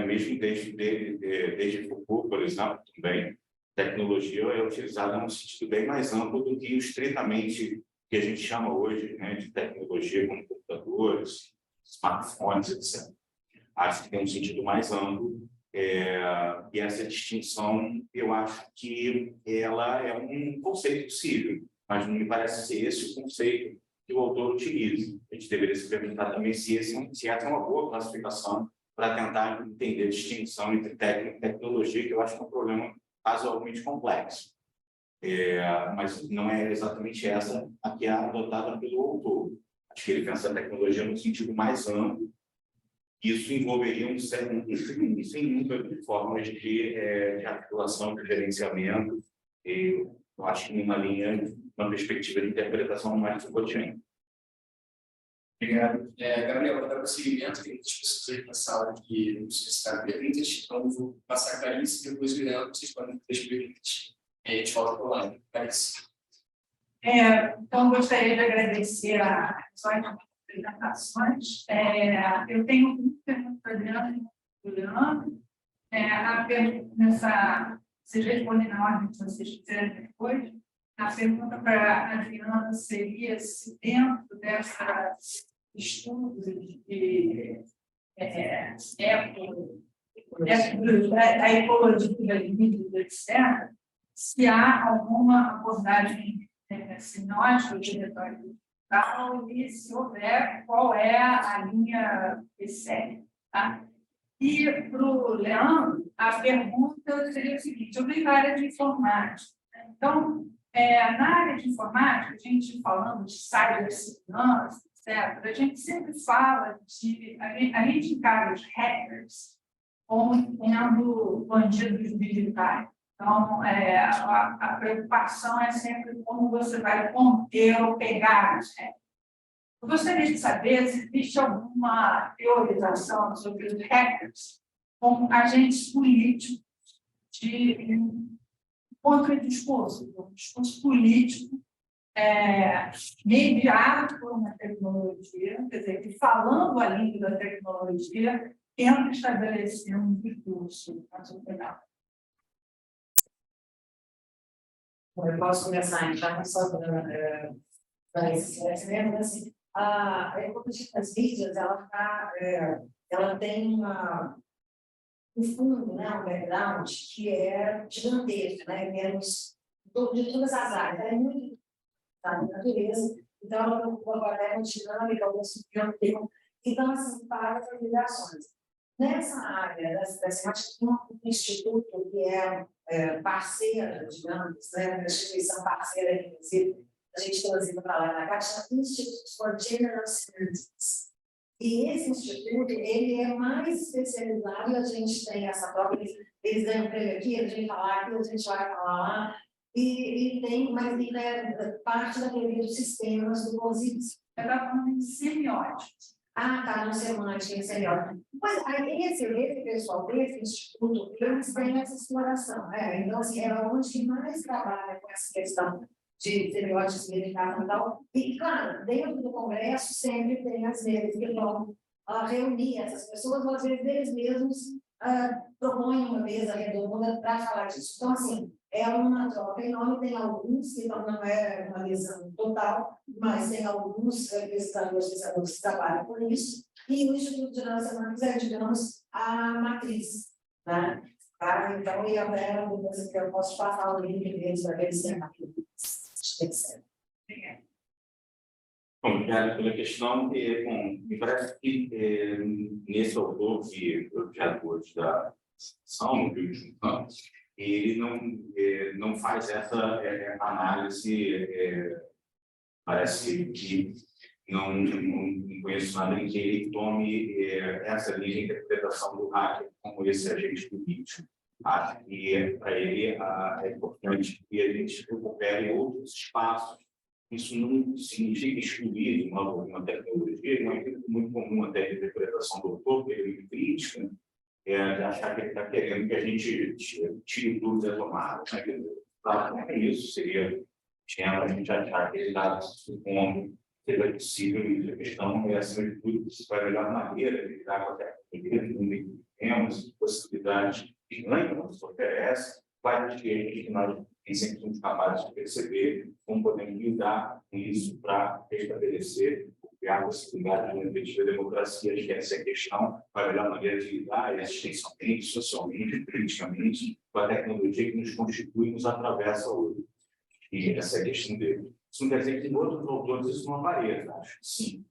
mesmo desde Foucault, por exemplo, também. Tecnologia é utilizada num sentido bem mais amplo do que o estritamente que a gente chama hoje, né, de tecnologia, como computadores, smartphones, etc. Acho que tem um sentido mais amplo, e essa distinção, eu acho que ela é um conceito possível, mas não me parece ser esse o conceito que o autor utiliza. A gente deveria se perguntar também se essa é uma boa classificação para tentar entender a distinção entre técnica e tecnologia, que eu acho que é um problema razoavelmente complexo. Mas não é exatamente essa a que é adotada pelo autor. Acho que ele pensa a tecnologia no sentido mais amplo. Isso envolveria sem número de formas de articulação, de gerenciamento, e eu acho que uma perspectiva de interpretação mais Foucaultiana. Obrigado. Gabriel, para dar prosseguimento, tem muitas pessoas aí na sala que não necessitaram perguntas, então vou passar a Clarice e depois virando, vocês podem ter as perguntas. A gente volta para lá. Clarice. Então, gostaria de agradecer as apresentações. Eu tenho uma pergunta para Adriano. Vocês respondem na ordem que vocês quiserem depois. A pergunta para a Adriana seria se dentro desses estudos da ecologia da vida, etc., se há alguma abordagem semiótica, diretória digital, e se houver, qual é a linha que segue. Tá? E para o Leandro, a pergunta seria a seguinte: eu venho da área de informática. Então, na área de informática, a gente falando de cibersegurança, etc., a gente sempre fala a gente encara os hackers como sendo bandidos digitais. Então, a preocupação é sempre como você vai conter ou pegar os hackers. Eu gostaria de saber se existe alguma teorização sobre os hackers como agentes políticos de contra-discurso, um discurso político mediado por uma tecnologia, quer dizer, que falando a língua da tecnologia, tenta estabelecer um discurso nacional. Eu posso começar, então, só para assim, quando a gente as mídias, ela tem um fundo, né, um background que é gigantesco, né, em termos de todas as áreas, ela é muito da natureza, então ela preocupa com a termodinâmica, o tempo, então assim, várias ligações. Nessa área da semática, tem um instituto que é parceiro, digamos, né, uma instituição parceira, inclusive, a gente trazido para lá na Caixa, Institute for General Sciences. E esse instituto, ele é mais especializado, a gente tem essa própria, eles ganham prêmio aqui, a gente fala aqui, a gente vai falar lá, e tem, mas ele é parte da teoria dos sistemas do COSIS. Eu estava falando de semiótica. Tá, no semântica, em semiótica. Mas aí, esse pessoal desse instituto, eles têm essa exploração, né? Então, assim, é onde que mais trabalha com essa questão de semiótica significada e tal. E, claro, dentro do Congresso sempre tem as vezes que vão reunir essas pessoas, ou às vezes eles mesmos propõem uma mesa redonda para falar disso. Então, assim, é uma troca enorme, tem alguns que não é uma mesa total, mas tem alguns pesquisadores que trabalham com isso, e o Instituto de Neurociências é, digamos, a matriz, né? Então, e a Vera, depois que eu posso passar o link deles para ver se é aqui. Bom, obrigado pela questão. Me parece que nesse autor que eu já hoje da sessão, no Rio de Janeiro, ele não faz essa análise, parece que não conheço nada em que ele tome essa linha de interpretação do hacker como esse agente político. Acho que para ele é importante que a gente recupere outros espaços. Isso não significa excluir uma tecnologia, não é muito comum até a interpretação do autor, porque ele é crítica, de achar que ele está querendo que a gente tire tudo da tomada. Claro, não é isso, seria a gente achar que ele está supondo que é possível, e a questão é, acima de tudo, qual é a melhor maneira de lidar com a tecnologia, no meio que temos, possibilidades que ganham, nos oferece, vai ter que nós sempre somos capazes de perceber como podemos lidar com isso para estabelecer a possibilidade de uma efetiva democracia, que essa é a questão, qual é a melhor maneira de lidar existencialmente, socialmente, politicamente, com a tecnologia que nos constitui e nos atravessa hoje. E essa é a questão dele. Isso não quer dizer que em outros autores isso não apareça, acho que sim.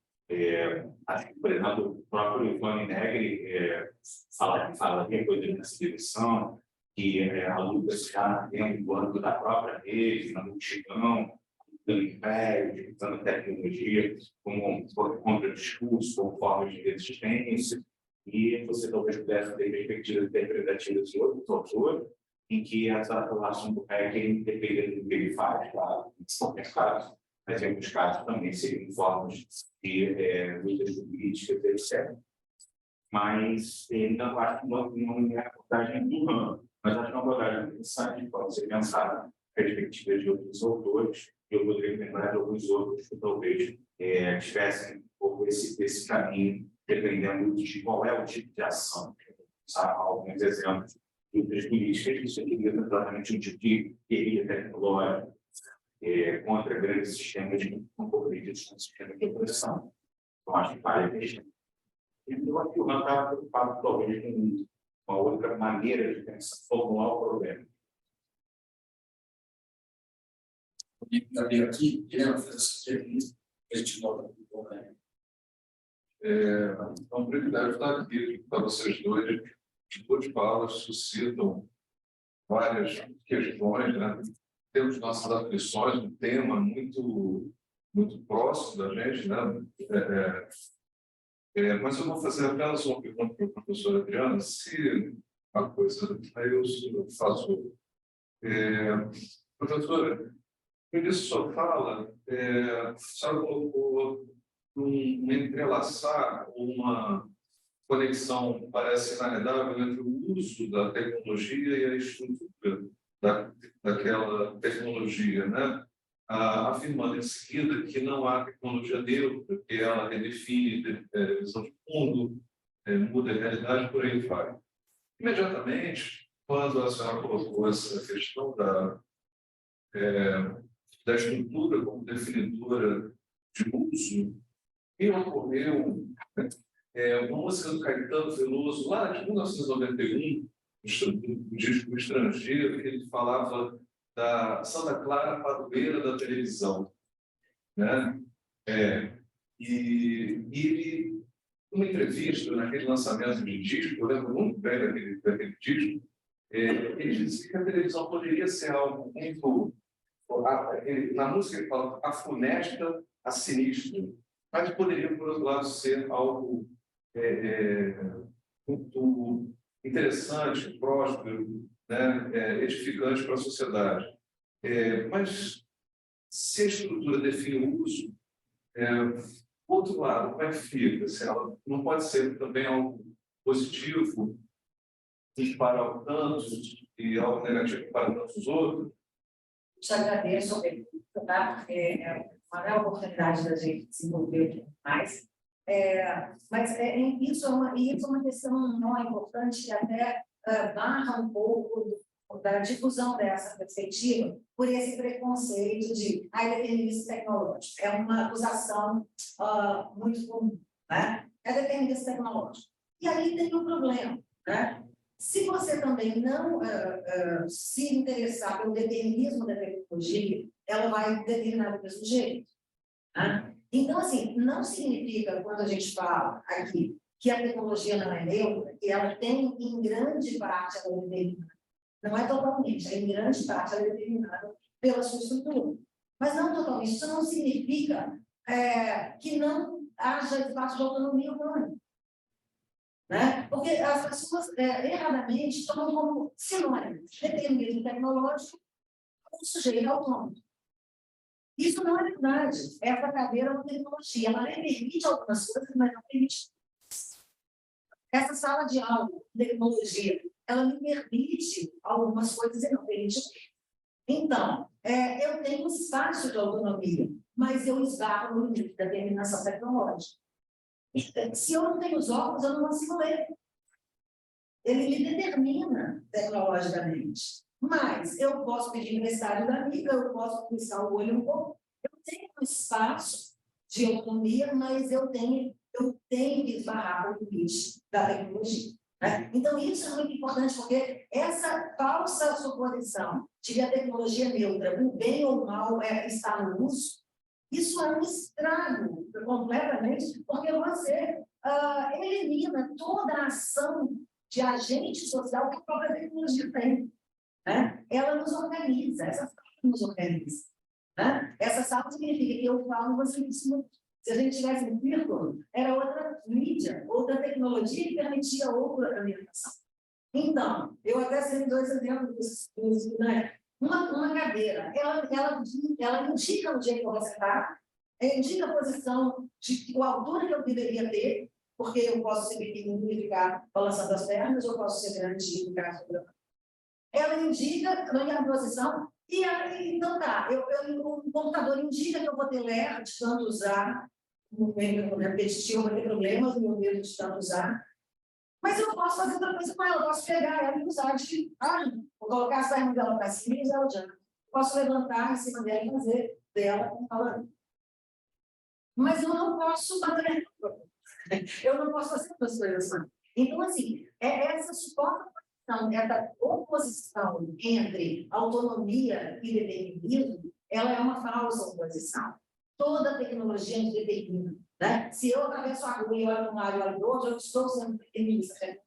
Acho que, por exemplo, o próprio Ivan Negri fala que coisa nessa direção, que a luta está dentro do âmbito da própria rede, na multidão, dando império, usando tecnologia como contra-discurso, como forma de resistência, e você talvez pudesse ter perspectivas interpretativas de outros autores, em que essa relação do hacking, dependendo do que ele faz, claro, em qualquer caso, mas em alguns casos também seriam formas de lutas políticas, etc. Mas não acho que não é a abordagem do ramo, mas acho que é uma abordagem interessante, pode ser pensada na perspectiva de outros autores, e eu poderia lembrar de alguns outros que talvez tivessem um pouco esse caminho, dependendo de qual é o tipo de ação. Alguns exemplos de outras políticas, isso seria exatamente um tipo de guerrilha tecnológica contra grandes sistemas que não comprometidos com o sistema de opressão. Então, acho que vale a pena. Eu acho que o Ram estava preocupado, talvez, com uma outra maneira de pensar, formular o problema. Gabriel, aqui, querendo fazer essa pergunta, a gente volta para o problema. É um privilégio estar aqui para vocês dois. As duas falas suscitam várias questões, né? Temos nossas aflições, um tema muito próximo da gente, né? Mas eu vou fazer apenas uma pergunta para a professora Adriana, se a coisa aí eu faço. Professora, no início da sua fala, a senhora colocou um entrelaçar, uma conexão parece inanegável entre o uso da tecnologia e a estrutura daquela tecnologia, né? Afirmando em seguida que não há tecnologia neutra, que ela redefine visão de mundo, muda a realidade, por aí vai. Imediatamente, quando a senhora colocou essa questão da estrutura como definidora de uso, me ocorreu uma música do Caetano Veloso, lá de 1991, um disco estrangeiro, que ele falava da Santa Clara Padroeira da televisão, né? E ele, numa entrevista, naquele lançamento de disco, eu lembro muito bem daquele disco, ele disse que a televisão poderia ser algo muito... Na música ele fala a funesta, a sinistra, mas poderia, por outro lado, ser algo muito interessante, próspero, né? Edificante para a sociedade. Mas se a estrutura define o uso, outro lado, como é que fica? Se ela não pode ser também algo positivo para tantos e algo negativo para tantos outros? Te agradeço a pergunta, tá? Porque é uma nova oportunidade da gente desenvolver mais. Mas isso é uma questão não importante que até barra um pouco da difusão dessa perspectiva por esse preconceito de determinismo tecnológico. É uma acusação muito comum, né? É determinismo tecnológico. E aí tem um problema, né? Se você também não se interessar pelo determinismo da tecnologia, ela vai determinar do mesmo jeito, né? Então, assim, não significa, quando a gente fala aqui, que a tecnologia não é neutra, que ela tem, em grande parte, ela é determinada. Não é totalmente, em grande parte, ela é determinada pela sua estrutura. Mas não totalmente. Isso não significa que não haja espaço de autonomia humana. Né? Porque as pessoas, erradamente, tomam como sinônimo determinismo tecnológico o sujeito autônomo. Isso não é verdade. Essa cadeira é uma tecnologia. Ela permite algumas coisas, mas não permite. Essa sala de aula, tecnologia, ela me permite algumas coisas e não permite. Então, eu tenho um espaço de autonomia, mas eu esbarro no limite da determinação tecnológica. Se eu não tenho os óculos, eu não consigo ler. Ele me determina tecnologicamente. Mas eu posso pedir emprestado da amiga, eu posso piscar o olho um pouco. Eu tenho um espaço de autonomia, mas eu tenho que esbarrar o limite da tecnologia. Né? Então, isso é muito importante, porque essa falsa suposição de que a tecnologia é neutra, o bem ou o mal está no uso, isso é um estrago completamente, porque você elimina toda a ação de agente social que a própria tecnologia tem. Né? Ela nos organiza, essa sala nos organiza. Né? Essa sala significa que eu falo e você me escuta. Se a gente tivesse um círculo, era outra mídia, outra tecnologia que permitia outra orientação. Então, eu até sei dois exemplos dos uma cadeira, ela indica onde é que eu vou sentar, indica a posição, a altura que eu deveria ter, porque eu posso ser pequenininho e ficar balançando as pernas, ou posso ser grande e ficar sobre a... Ela indica a posição, e então tá, o computador indica que eu vou ter ler de tanto usar, no meio repetitivo, vai ter problemas no meu medo de tanto usar. Mas eu posso fazer outra coisa com ela, eu posso pegar ela e usar de... vou colocar as pernas dela para cima e usar o diante. Posso levantar em cima dela e fazer dela falando. Mas eu não posso fazer... Eu não posso fazer duas coisas assim. Então, assim, essa suposta essa oposição entre autonomia e determinismo, ela é uma falsa oposição. Toda tecnologia nos determina. Né? Se eu atravesso a rua e olho para um lado e olho para o outro, eu estou sendo determinista.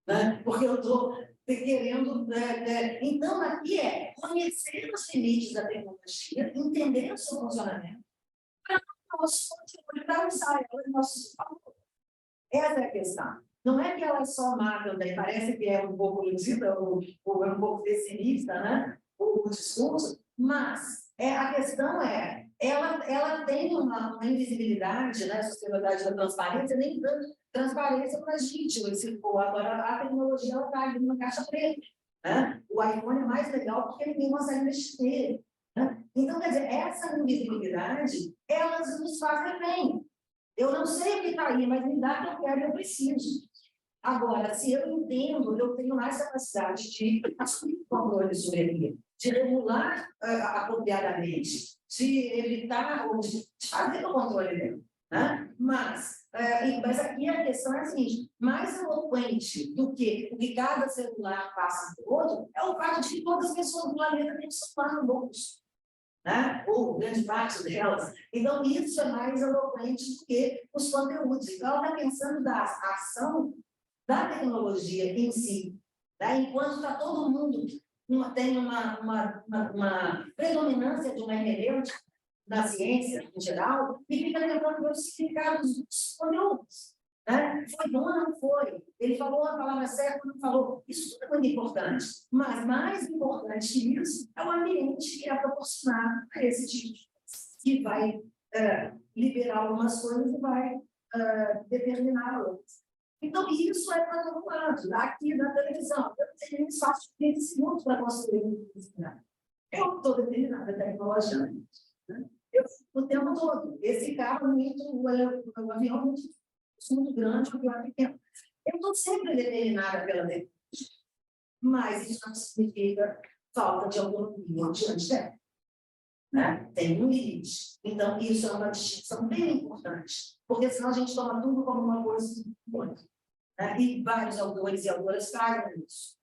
Né? Porque eu estou querendo... Então, aqui conhecer os limites da tecnologia, entender o seu funcionamento, para nós usar ela em nossos favores. Essa é a questão. Não é que ela só mata, parece que é um pouco iludida, ou é um pouco pessimista, né? O discurso, mas a questão ela tem uma invisibilidade, né? A sociedade da transparência, nem tanto transparência para a gente. Agora, a tecnologia está ali numa caixa preta. Né? O iPhone é mais legal porque ninguém consegue mexer nele. Né? Então, quer dizer, essa invisibilidade, elas nos fazem bem. Eu não sei o que está aí, mas me dá que eu quero e eu preciso. Agora, se eu entendo, eu tenho mais capacidade de assumir o controle sobre ele, de regular apropriadamente, de evitar ou de fazer o controle dele. Né? Mas aqui a questão é a seguinte: mais eloquente do que o que cada celular passa para o outro é o fato de que todas as pessoas do planeta têm celular no bolso, né? Ou grande parte delas. Então, isso é mais eloquente do que os conteúdos. Então, ela está pensando da ação da tecnologia em si, né? Enquanto está todo mundo tem uma predominância de uma hermenêutica na ciência em geral, e fica tentando ver os significados dos conteúdos. Né? Foi bom ou não foi? Ele falou a palavra certa ou não falou? Isso tudo é muito importante. Mas mais importante que isso é o ambiente que é proporcionado a esse tipo de coisa, que vai liberar algumas coisas e vai determinar outras. Então, isso é para todo lado, aqui na televisão. Eu tenho um espaço de 20 segundos para construir um vídeo. Eu estou determinada tecnologicamente. Né? Eu o tempo todo. Esse carro o avião muito grande, o avião pequeno. Eu estou sempre determinada pela tecnologia. Mas isso não significa falta de autonomia diante dela. Né? Tem um limite. Então, isso é uma distinção bem importante, porque senão a gente toma tudo como uma coisa muito. Né? E vários autores e autoras fazem isso.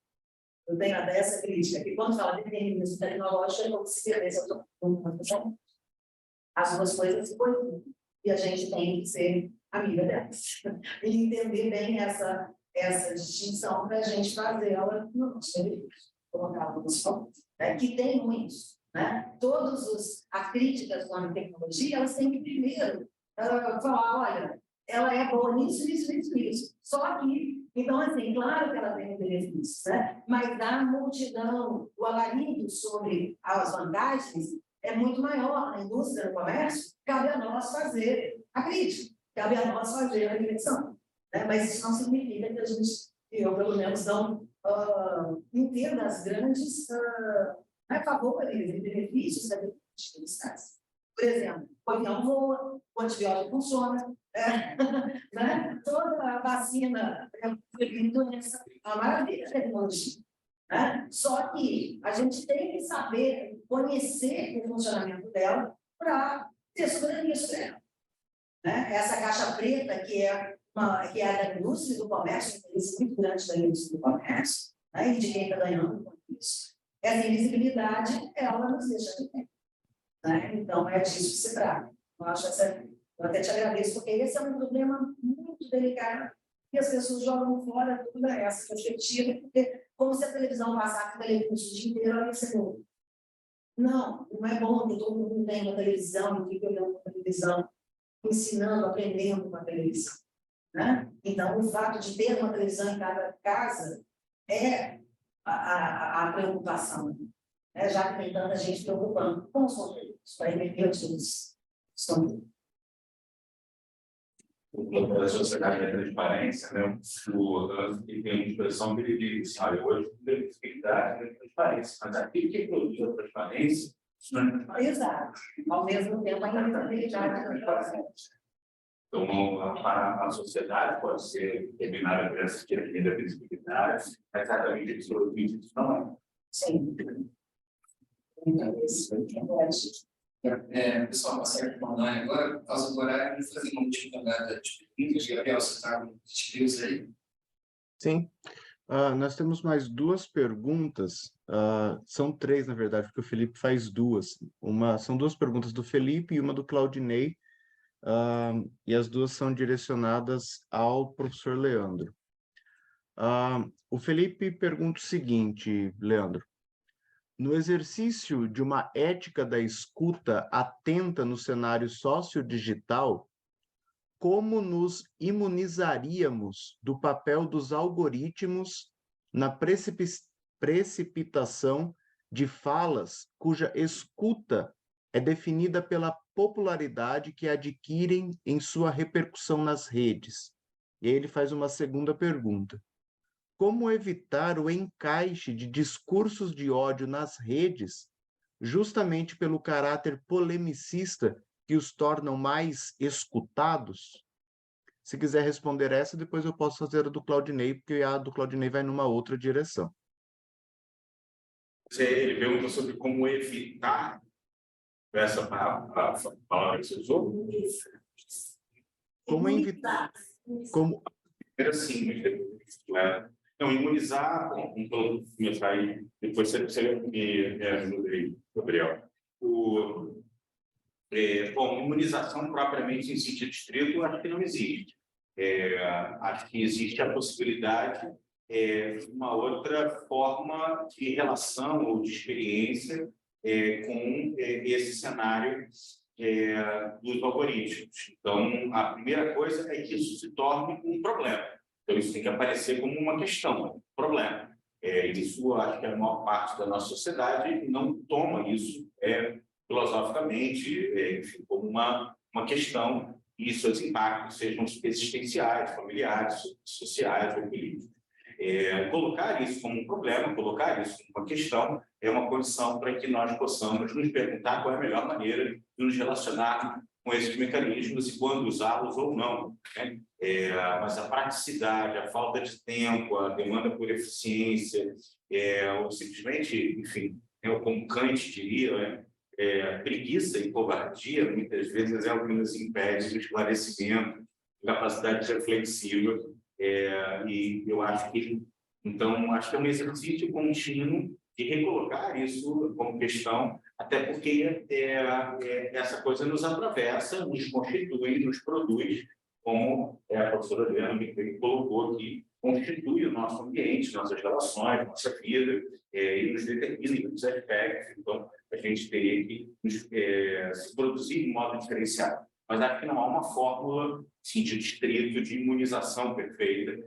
Eu tenho até essa crítica, que quando fala de determinismo tecnológico, é como se perdesse as duas coisas se coisam. E a gente tem que ser amiga delas. E entender bem essa distinção para a gente fazer ela no nosso benefício. Colocar no nosso que tem muitos. Né? As críticas com a tecnologia, elas têm que primeiro falar, olha, ela é boa nisso, isso. Só que, então, assim, claro que ela tem benefícios, né? Mas da multidão, o alarido sobre as vantagens é muito maior na indústria, no comércio, cabe a nós fazer a crítica, cabe a nós fazer a reflexão. Né? Mas isso não significa que a gente, eu pelo menos, não entenda as grandes favores e benefícios da tecnologia. Por exemplo, o avião voa, o antibiótico funciona, né? Toda a vacina previne doença, é uma maravilha a tecnologia. Né? Só que a gente tem que saber conhecer o funcionamento dela para ter soberania sobre ela. Né? Essa caixa preta, que é da indústria do comércio, um interesse muito grande da indústria do comércio, né? E de quem está ganhando com isso. Essa invisibilidade, ela nos deixa de pé. Né? Então, é disso que se trata. Eu até te agradeço, porque esse é um problema muito delicado, que as pessoas jogam fora toda essa perspectiva, porque como se a televisão passasse o telecurso o dia inteiro, olha esse novo. Não é bom que todo mundo tenha uma televisão, fique olhando para a televisão, ensinando, aprendendo com a televisão. Né? Então, o fato de ter uma televisão em cada casa é a preocupação, né? Já que tem tanta gente preocupando com os conteúdos, para reverter os conteúdos. O plano da sociedade da transparência, né? Ele tem uma expressão que ele diz, olha, hoje tem visibilidade e transparência, mas aquilo que produz a transparência, isso não é transparência. Exato. Ao mesmo tempo, a transparência. Então, a sociedade pode ser determinada por essa questão da visibilidade, mas exatamente isso não é. Sim. Pessoal, passar aqui online agora, por causa do horário, vamos fazer uma última rodada de perguntas. Gabriel, você está com os deus aí? Sim. Nós temos mais duas perguntas, são três, na verdade, porque o Felipe faz duas. São duas perguntas do Felipe e uma do Claudinei, e as duas são direcionadas ao professor Leandro. O Felipe pergunta o seguinte, Leandro: no exercício de uma ética da escuta atenta no cenário sociodigital, como nos imunizaríamos do papel dos algoritmos na precipitação de falas cuja escuta é definida pela popularidade que adquirem em sua repercussão nas redes? E aí ele faz uma segunda pergunta: como evitar o encaixe de discursos de ódio nas redes, justamente pelo caráter polemicista que os tornam mais escutados? Se quiser responder essa, depois eu posso fazer a do Claudinei, porque a do Claudinei vai numa outra direção. Ele perguntou sobre como evitar essa palavra que você usou. como como Assim, não, imunizar, bom, então, começar aí, depois você me ajuda aí, Gabriel. Bom, imunização propriamente em sentido estrito, eu acho que não existe. Acho que existe a possibilidade de uma outra forma de relação ou de experiência com esse cenário dos algoritmos. Então, a primeira coisa é que isso se torne um problema. Então, isso tem que aparecer como uma questão, um problema. Isso, acho que a maior parte da nossa sociedade não toma isso filosoficamente, enfim, como uma questão, e seus impactos sejam existenciais, familiares, sociais ou políticos. Colocar isso como um problema, colocar isso como uma questão, é uma condição para que nós possamos nos perguntar qual é a melhor maneira de nos relacionar com esses mecanismos e quando usá-los ou não, né? Mas a praticidade, a falta de tempo, a demanda por eficiência, ou simplesmente, enfim, como Kant diria, preguiça e covardia, muitas vezes é o que nos impede do esclarecimento, capacidade reflexiva, e eu acho que, então, acho que é um exercício contínuo de recolocar isso como questão, até porque essa coisa nos atravessa, nos constitui, nos produz, como a professora Adriana me colocou aqui, constitui o nosso ambiente, nossas relações, nossa vida, e nos determina em muitos aspectos. Então, a gente teria que se produzir de modo diferenciado. Mas acho que não há uma fórmula sim, de distrito, de imunização perfeita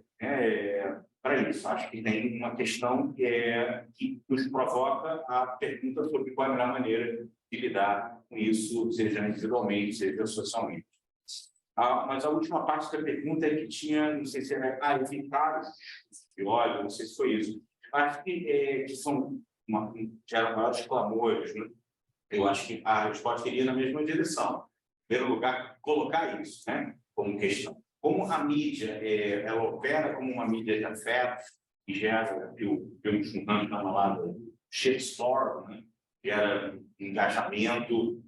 para isso. Acho que tem uma questão que nos provoca a pergunta sobre qual é a melhor maneira de lidar com isso, seja individualmente, seja socialmente. Mas a última parte da pergunta é que tinha, não sei se era evitar de ódio, não sei se foi isso. Acho que são geram maiores clamores, né? Eu acho que a resposta iria na mesma direção. Em primeiro lugar, colocar isso, né, como questão. Como a mídia ela opera como uma mídia de afetos, que gera, eu me lá do shitstorm, né, gera engajamento,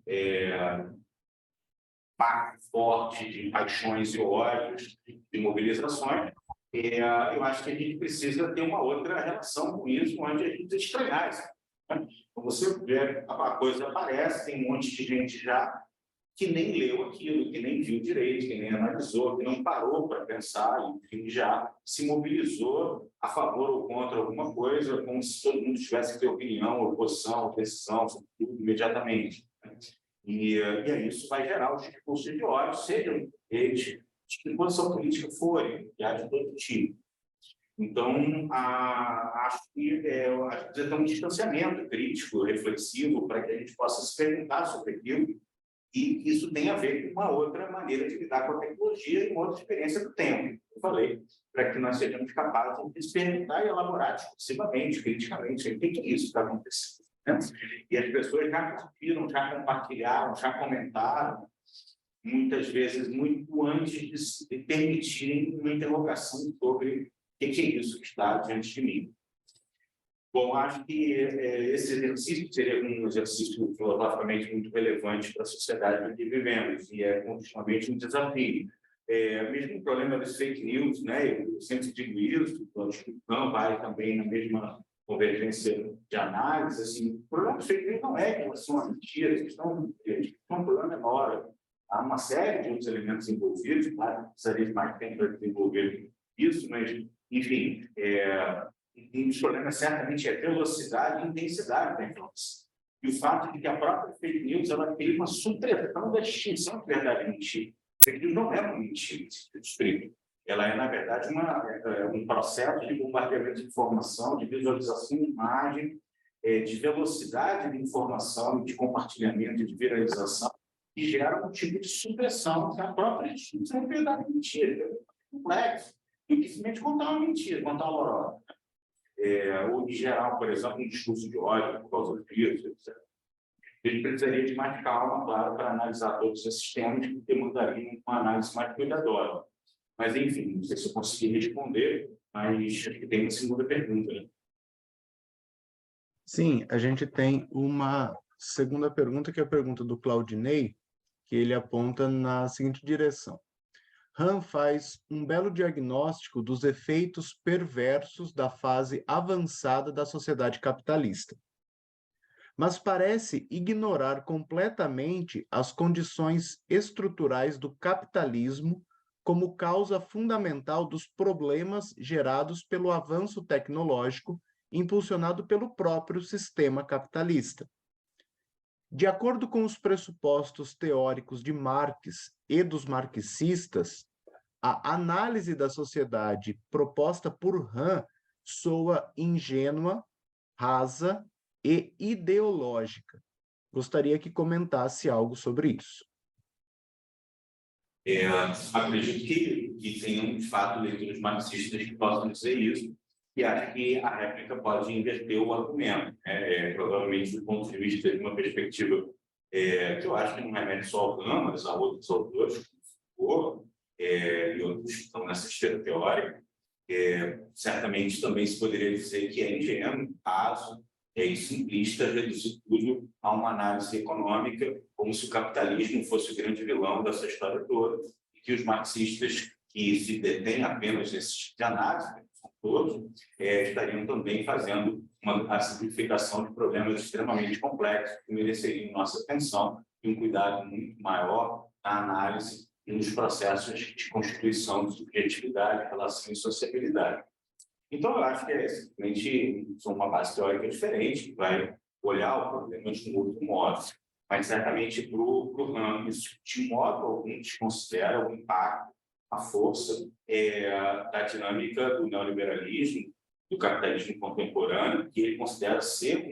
pacto forte de paixões e ódios, de mobilizações, eu acho que a gente precisa ter uma outra relação com isso, onde a gente precisa estranhar isso. Né? Então, você vê, a coisa aparece, tem um monte de gente já que nem leu aquilo, que nem viu direito, que nem analisou, que não parou para pensar, enfim, já se mobilizou a favor ou contra alguma coisa, como se todo mundo tivesse que ter opinião, oposição, decisão, sobre tudo imediatamente. E aí isso vai gerar os discursos de ódio, sejam eles de que posição política forem, e há de todo tipo. Então, acho que precisa ter um distanciamento crítico, reflexivo, para que a gente possa se perguntar sobre aquilo, e isso tem a ver com uma outra maneira de lidar com a tecnologia e uma outra experiência do tempo. Eu falei, para que nós sejamos capazes de se perguntar e elaborar discursivamente, criticamente, o que é isso que está acontecendo. Né? E as pessoas já curtiram, já compartilharam, já comentaram, muitas vezes muito antes de permitirem uma interrogação sobre o que é isso que está diante de mim. Bom, acho que esse exercício seria um exercício filosoficamente muito relevante para a sociedade em que vivemos, e é continuamente um desafio. Mesmo o problema das fake news, né, eu sempre digo isso, acho que não vai também na mesma convergência de análise, assim, o problema das fake news não é que elas são mentiras, eles são um problema menor. Há uma série de outros elementos envolvidos, claro, precisaria de mais tempo para desenvolver isso, mas, enfim, um dos problemas certamente é a velocidade e intensidade da informação. E o fato de que a própria fake news ela tem uma supressão da distinção de verdade e mentira. Fake news não é uma mentira, estrito. Ela é, na verdade, um processo de bombardeamento de informação, de visualização de imagem, de velocidade de informação, de compartilhamento, de viralização, que gera um tipo de supressão da própria distinção de verdade e mentira. É complexo. E simplesmente contar uma mentira, contar uma lorota. Ou de gerar, por exemplo, um discurso de ódio por causa do vírus, etc. A gente precisaria de mais calma, claro, para analisar todos esses temas que demandariam uma análise mais cuidadosa. Mas, enfim, não sei se eu consegui responder, mas acho que tem uma segunda pergunta. Né? Sim, a gente tem uma segunda pergunta, que é a pergunta do Claudinei, que ele aponta na seguinte direção. Han faz um belo diagnóstico dos efeitos perversos da fase avançada da sociedade capitalista, mas parece ignorar completamente as condições estruturais do capitalismo como causa fundamental dos problemas gerados pelo avanço tecnológico impulsionado pelo próprio sistema capitalista. De acordo com os pressupostos teóricos de Marx e dos marxistas, a análise da sociedade proposta por Han soa ingênua, rasa e ideológica. Gostaria que comentasse algo sobre isso. Acredito que tenham, de fato, leitores marxistas que possam dizer isso, e acho que a réplica pode inverter o argumento, provavelmente do ponto de vista de uma perspectiva que eu acho que não remete só ao Han, mas a outros autores, e outros que estão nessa esteira teórica. Certamente também se poderia dizer que é ingênuo, raso, e simplista reduzir tudo a uma análise econômica, como se o capitalismo fosse o grande vilão dessa história toda, e que os marxistas que se detêm apenas nesse tipo de análise, são todos, estariam também fazendo a simplificação de problemas extremamente complexos, que mereceriam nossa atenção e um cuidado muito maior na análise e nos processos de constituição de subjetividade, relação e sociabilidade. Então, eu acho que é simplesmente uma base teórica diferente, que vai olhar o problema de um outro modo. Mas, certamente, para o Han, isso de modo algum desconsidera o impacto, a força da dinâmica do neoliberalismo, do capitalismo contemporâneo, que ele considera ser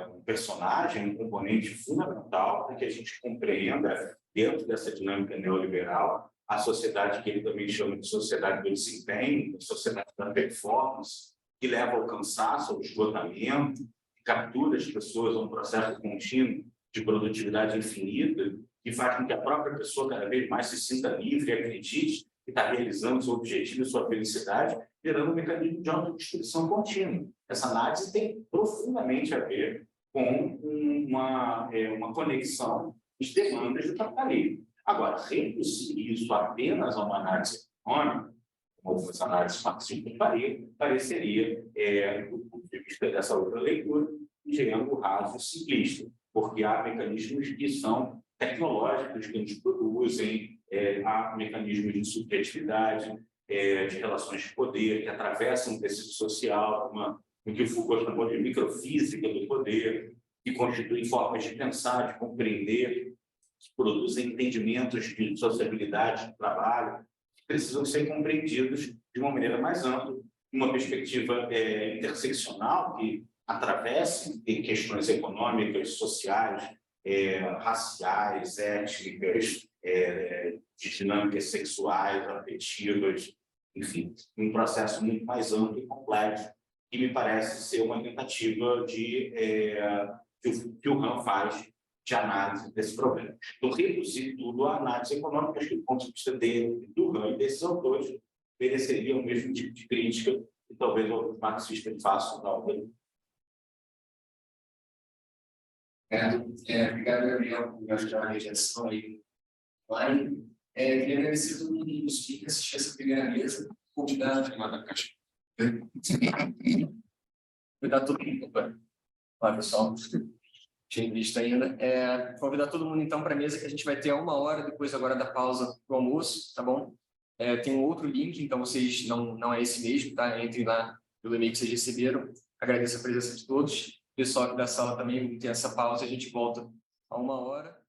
um personagem, um componente fundamental para que a gente compreenda, dentro dessa dinâmica neoliberal, a sociedade que ele também chama de sociedade do desempenho, sociedade da performance, que leva ao cansaço, ao esgotamento, que captura as pessoas a um processo contínuo de produtividade infinita, que faz com que a própria pessoa cada vez mais se sinta livre e acredite que está realizando seu objetivo e sua felicidade, gerando um mecanismo de autodestruição contínua. Essa análise tem profundamente a ver com uma conexão das demandas do capitalismo. Agora, reduzir isso apenas a uma análise econômica, como algumas análises marxistas pareceria, do ponto de vista dessa outra leitura, ingênuo, raso e simplista, porque há mecanismos que são tecnológicos, que nos produzem, há mecanismos de subjetividade, de relações de poder, que atravessam o tecido social, o que o Foucault chamou de microfísica do poder, que constituem formas de pensar, de compreender, que produzem entendimentos de sociabilidade, de trabalho, que precisam ser compreendidos de uma maneira mais ampla, uma perspectiva interseccional que atravesse questões econômicas, sociais, raciais, étnicas, de dinâmicas sexuais, afetivas, enfim, um processo muito mais amplo e complexo, que me parece ser uma tentativa que o Han faz de análise desse problema. Então, reduzir tudo à análise econômica, acho que do ponto de vista do Han e desses autores, mereceria o mesmo tipo de crítica que talvez os marxistas façam da obra. Obrigado, Gabriel, por ajudar a rejeição aí. Queria agradecer a todo mundo que assistiu essa primeira mesa, convidado lá da caixa. Convidar todo mundo. Olá, pessoal. Tinha visto ainda. Convidar todo mundo, então, para a mesa, que a gente vai ter 1 hora depois agora da pausa do almoço, tá bom? Tem um outro link, então vocês, não é esse mesmo, tá? Entrem lá pelo e-mail que vocês receberam. Agradeço a presença de todos. O pessoal aqui da sala também tem essa pausa, a gente volta a 1 hora.